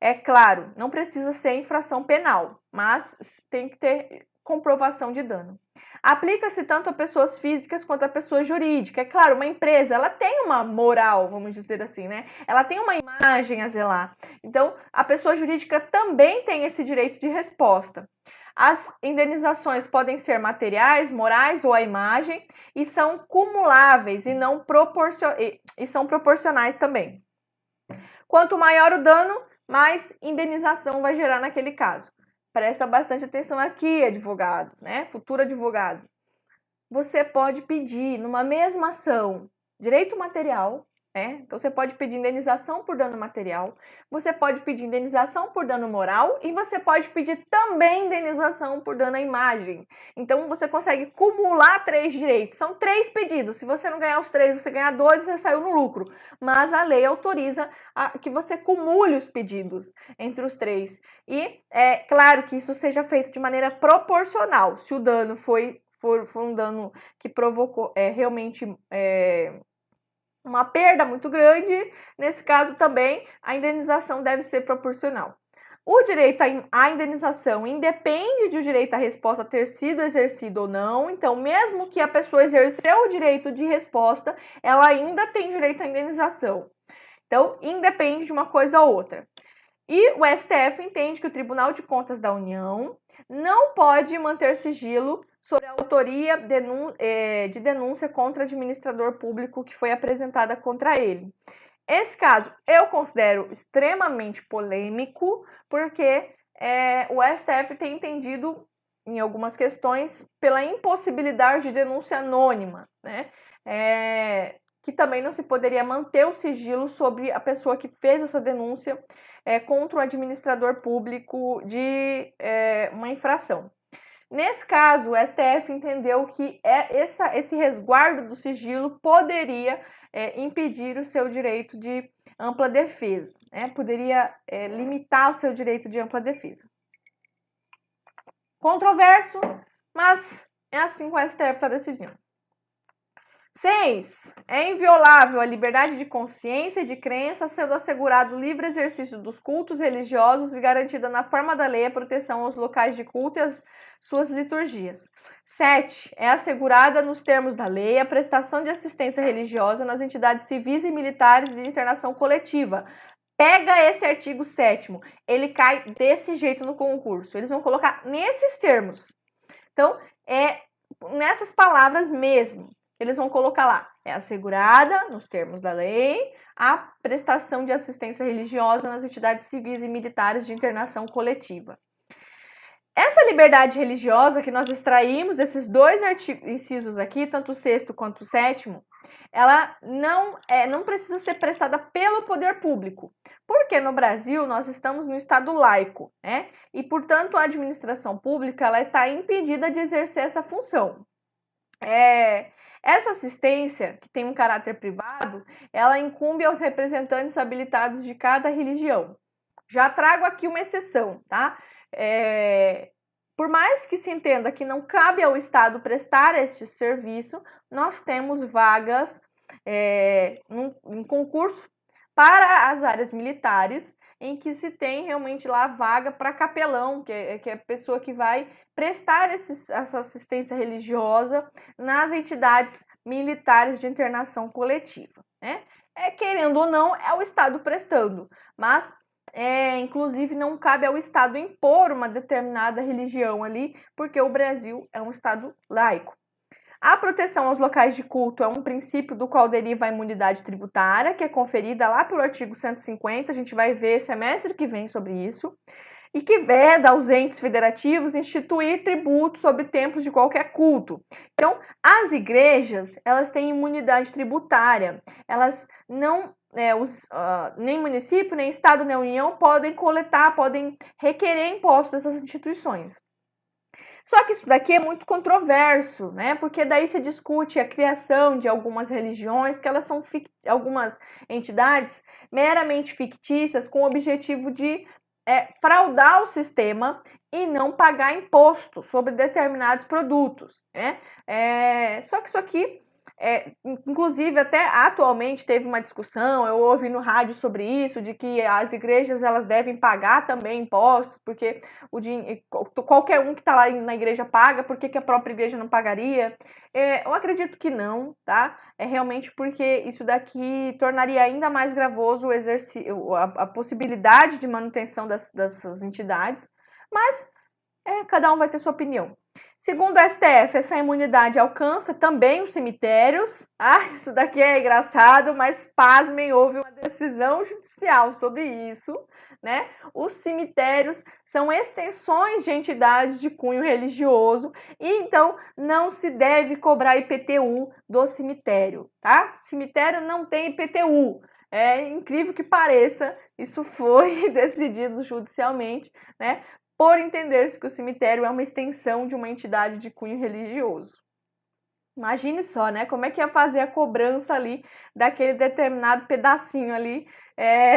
É claro, não precisa ser infração penal, mas tem que ter comprovação de dano. Aplica-se tanto a pessoas físicas quanto a pessoa jurídica. É claro, uma empresa, ela tem uma moral, vamos dizer assim, né? Ela tem uma imagem a zelar. Então, a pessoa jurídica também tem esse direito de resposta. As indenizações podem ser materiais, morais ou a imagem e são cumuláveis e são proporcionais também. Quanto maior o dano, mais indenização vai gerar naquele caso. Presta bastante atenção aqui, advogado, né? Futuro advogado. Você pode pedir numa mesma ação direito material, né? Então você pode pedir indenização por dano material, você pode pedir indenização por dano moral e você pode pedir também indenização por dano à imagem. Então você consegue cumular 3 direitos. São 3 pedidos. Se você não ganhar os 3, você ganhar 2, você saiu no lucro. Mas a lei autoriza que você cumule os pedidos entre os 3. E é claro que isso seja feito de maneira proporcional. Se o dano for um dano que provocou realmente uma perda muito grande, nesse caso também a indenização deve ser proporcional. O direito à indenização independe do direito à resposta ter sido exercido ou não, então mesmo que a pessoa exerceu o direito de resposta, ela ainda tem direito à indenização. Então, independe de uma coisa ou outra. E o STF entende que o Tribunal de Contas da União não pode manter sigilo sobre a autoria de denúncia contra administrador público que foi apresentada contra ele. Esse caso eu considero extremamente polêmico, porque o STF tem entendido, em algumas questões, pela impossibilidade de denúncia anônima, né? Que também não se poderia manter o sigilo sobre a pessoa que fez essa denúncia contra o administrador público de uma infração. Nesse caso, o STF entendeu que esse resguardo do sigilo poderia impedir o seu direito de ampla defesa, né? Poderia limitar o seu direito de ampla defesa. Controverso, mas é assim que o STF está decidindo. 6. É inviolável a liberdade de consciência e de crença, sendo assegurado o livre exercício dos cultos religiosos e garantida na forma da lei a proteção aos locais de culto e às suas liturgias. 7. É assegurada, nos termos da lei, a prestação de assistência religiosa nas entidades civis e militares de internação coletiva. Pega esse artigo 7º, ele cai desse jeito no concurso. Eles vão colocar nesses termos. Então, nessas palavras mesmo. Eles vão colocar lá, é assegurada, nos termos da lei, a prestação de assistência religiosa nas entidades civis e militares de internação coletiva. Essa liberdade religiosa que nós extraímos desses 2 incisos aqui, tanto o 6º quanto o 7º, ela não precisa ser prestada pelo poder público, porque no Brasil nós estamos no Estado laico, né? E, portanto, a administração pública ela está impedida de exercer essa função. Essa assistência, que tem um caráter privado, ela incumbe aos representantes habilitados de cada religião. Já trago aqui uma exceção, tá? por mais que se entenda que não cabe ao Estado prestar este serviço, nós temos vagas em concurso para as áreas militares, em que se tem realmente lá vaga para capelão, que é a pessoa que vai prestar essa assistência religiosa nas entidades militares de internação coletiva, né? Querendo ou não, é o Estado prestando, mas inclusive não cabe ao Estado impor uma determinada religião ali, porque o Brasil é um Estado laico. A proteção aos locais de culto é um princípio do qual deriva a imunidade tributária, que é conferida lá pelo artigo 150, a gente vai ver semestre que vem sobre isso, e que veda aos entes federativos instituir tributos sobre templos de qualquer culto. Então, as igrejas, elas têm imunidade tributária, elas não... nem município, nem Estado, nem União podem requerer impostos dessas instituições. Só que isso daqui é muito controverso, né? Porque daí se discute a criação de algumas religiões, que elas são algumas entidades meramente fictícias com o objetivo de fraudar o sistema e não pagar imposto sobre determinados produtos, né? Só que isso aqui, inclusive até atualmente teve uma discussão, eu ouvi no rádio sobre isso, de que as igrejas elas devem pagar também impostos, porque qualquer um que está lá na igreja paga, por que a própria igreja não pagaria? Eu acredito que não, tá? É realmente porque isso daqui tornaria ainda mais gravoso a possibilidade de manutenção dessas entidades, mas cada um vai ter sua opinião. Segundo o STF, essa imunidade alcança também os cemitérios. Isso daqui é engraçado, mas pasmem, houve uma decisão judicial sobre isso, né? Os cemitérios são extensões de entidades de cunho religioso e então não se deve cobrar IPTU do cemitério, tá? Cemitério não tem IPTU. É incrível que pareça, isso foi decidido judicialmente, né? Por entender-se que o cemitério é uma extensão de uma entidade de cunho religioso. Imagine só, né? Como é que ia fazer a cobrança ali daquele determinado pedacinho ali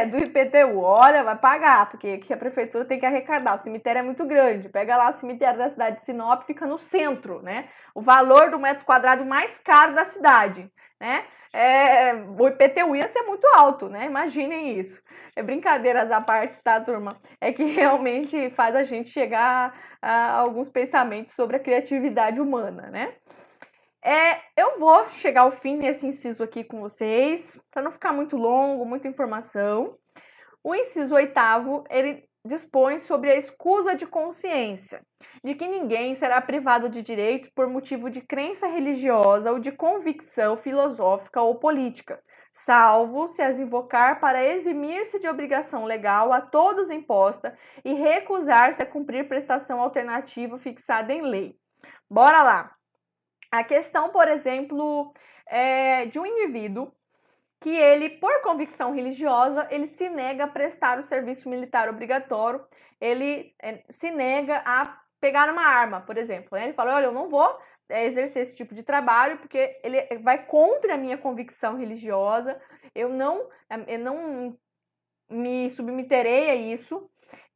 do IPTU. Olha, vai pagar, porque a prefeitura tem que arrecadar. O cemitério é muito grande. Pega lá o cemitério da cidade de Sinop, fica no centro, né? O valor do metro quadrado mais caro da cidade, né? O IPTU ia ser muito alto, né? Imaginem isso. Brincadeiras à parte, tá, turma? É que realmente faz a gente chegar a alguns pensamentos sobre a criatividade humana, né? Eu vou chegar ao fim nesse inciso aqui com vocês, para não ficar muito longo, muita informação. O inciso 8º, ele dispõe sobre a escusa de consciência, de que ninguém será privado de direito por motivo de crença religiosa ou de convicção filosófica ou política, salvo se as invocar para eximir-se de obrigação legal a todos imposta e recusar-se a cumprir prestação alternativa fixada em lei. Bora lá! A questão, por exemplo, de um indivíduo que ele, por convicção religiosa, ele se nega a prestar o serviço militar obrigatório, ele se nega a pegar uma arma, por exemplo, né? Ele fala, olha, eu não vou exercer esse tipo de trabalho porque ele vai contra a minha convicção religiosa, eu não me submeterei a isso.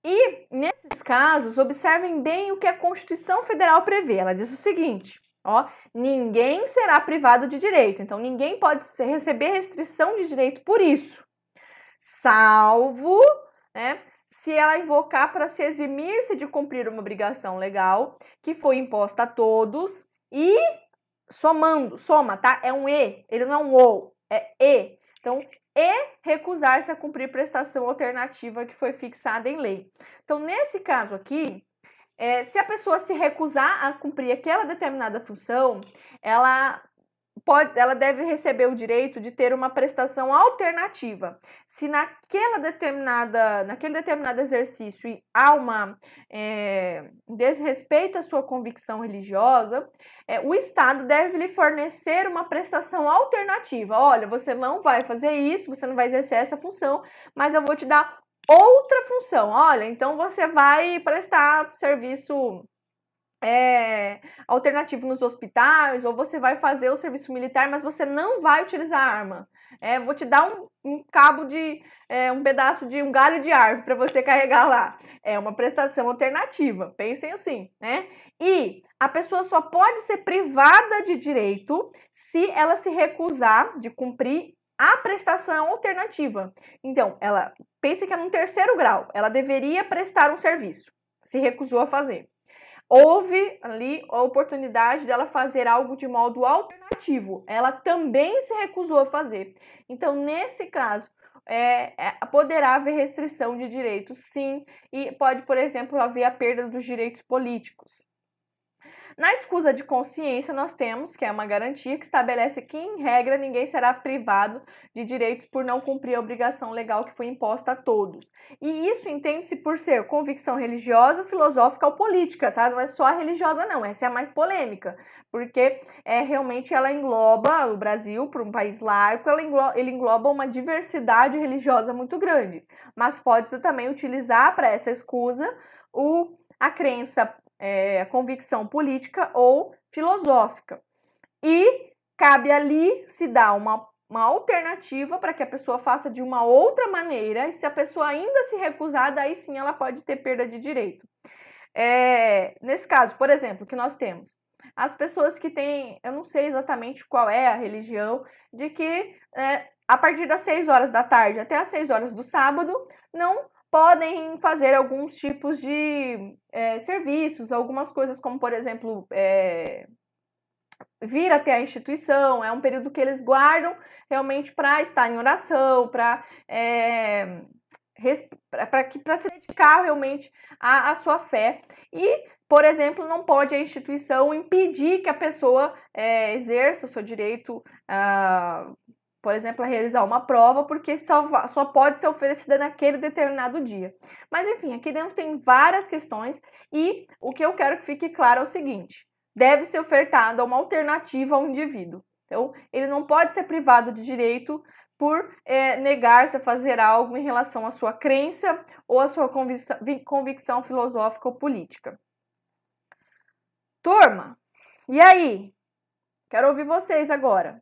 E, nesses casos, observem bem o que a Constituição Federal prevê. Ela diz o seguinte... ninguém será privado de direito, então ninguém pode receber restrição de direito por isso, salvo, né, se ela invocar para se eximir-se de cumprir uma obrigação legal que foi imposta a todos e soma, tá? É um E, ele não é um O, é E. Então, recusar-se a cumprir prestação alternativa que foi fixada em lei. Então, nesse caso aqui, se a pessoa se recusar a cumprir aquela determinada função, ela deve receber o direito de ter uma prestação alternativa. Se naquele determinado exercício há uma desrespeito à sua convicção religiosa, o Estado deve lhe fornecer uma prestação alternativa. Olha, você não vai fazer isso, você não vai exercer essa função, mas eu vou te dar outra função. Olha, então você vai prestar serviço alternativo nos hospitais, ou você vai fazer o serviço militar, mas você não vai utilizar arma. Vou te dar um cabo de um pedaço de um galho de árvore para você carregar lá. É uma prestação alternativa. Pensem assim, né? E a pessoa só pode ser privada de direito se ela se recusar de cumprir a prestação alternativa. Então, ela pense que é num terceiro grau, ela deveria prestar um serviço, se recusou a fazer. Houve ali a oportunidade dela fazer algo de modo alternativo, ela também se recusou a fazer. Então, nesse caso, poderá haver restrição de direitos, sim, e pode, por exemplo, haver a perda dos direitos políticos. Na escusa de consciência, nós temos, que é uma garantia que estabelece que, em regra, ninguém será privado de direitos por não cumprir a obrigação legal que foi imposta a todos. E isso entende-se por ser convicção religiosa, filosófica ou política, tá? Não é só a religiosa, não. Essa é a mais polêmica, porque realmente ela engloba o Brasil, para um país laico, ele engloba uma diversidade religiosa muito grande. Mas pode-se também utilizar para essa escusa a crença, a convicção política ou filosófica. E cabe ali se dar uma alternativa para que a pessoa faça de uma outra maneira, e se a pessoa ainda se recusar, daí sim ela pode ter perda de direito. Nesse caso, por exemplo, que nós temos as pessoas que têm, eu não sei exatamente qual é a religião, de que a partir das 6 horas da tarde até as 6 horas do sábado, não podem fazer alguns tipos de serviços, algumas coisas como, por exemplo, vir até a instituição, é um período que eles guardam realmente para estar em oração, para se dedicar realmente à sua fé. E, por exemplo, não pode a instituição impedir que a pessoa exerça o seu direito por exemplo, a realizar uma prova, porque só pode ser oferecida naquele determinado dia. Mas, enfim, aqui dentro tem várias questões e o que eu quero que fique claro é o seguinte: deve ser ofertada uma alternativa ao indivíduo. Então, ele não pode ser privado de direito por negar-se a fazer algo em relação à sua crença ou à sua convicção filosófica ou política. Turma, e aí? Quero ouvir vocês agora.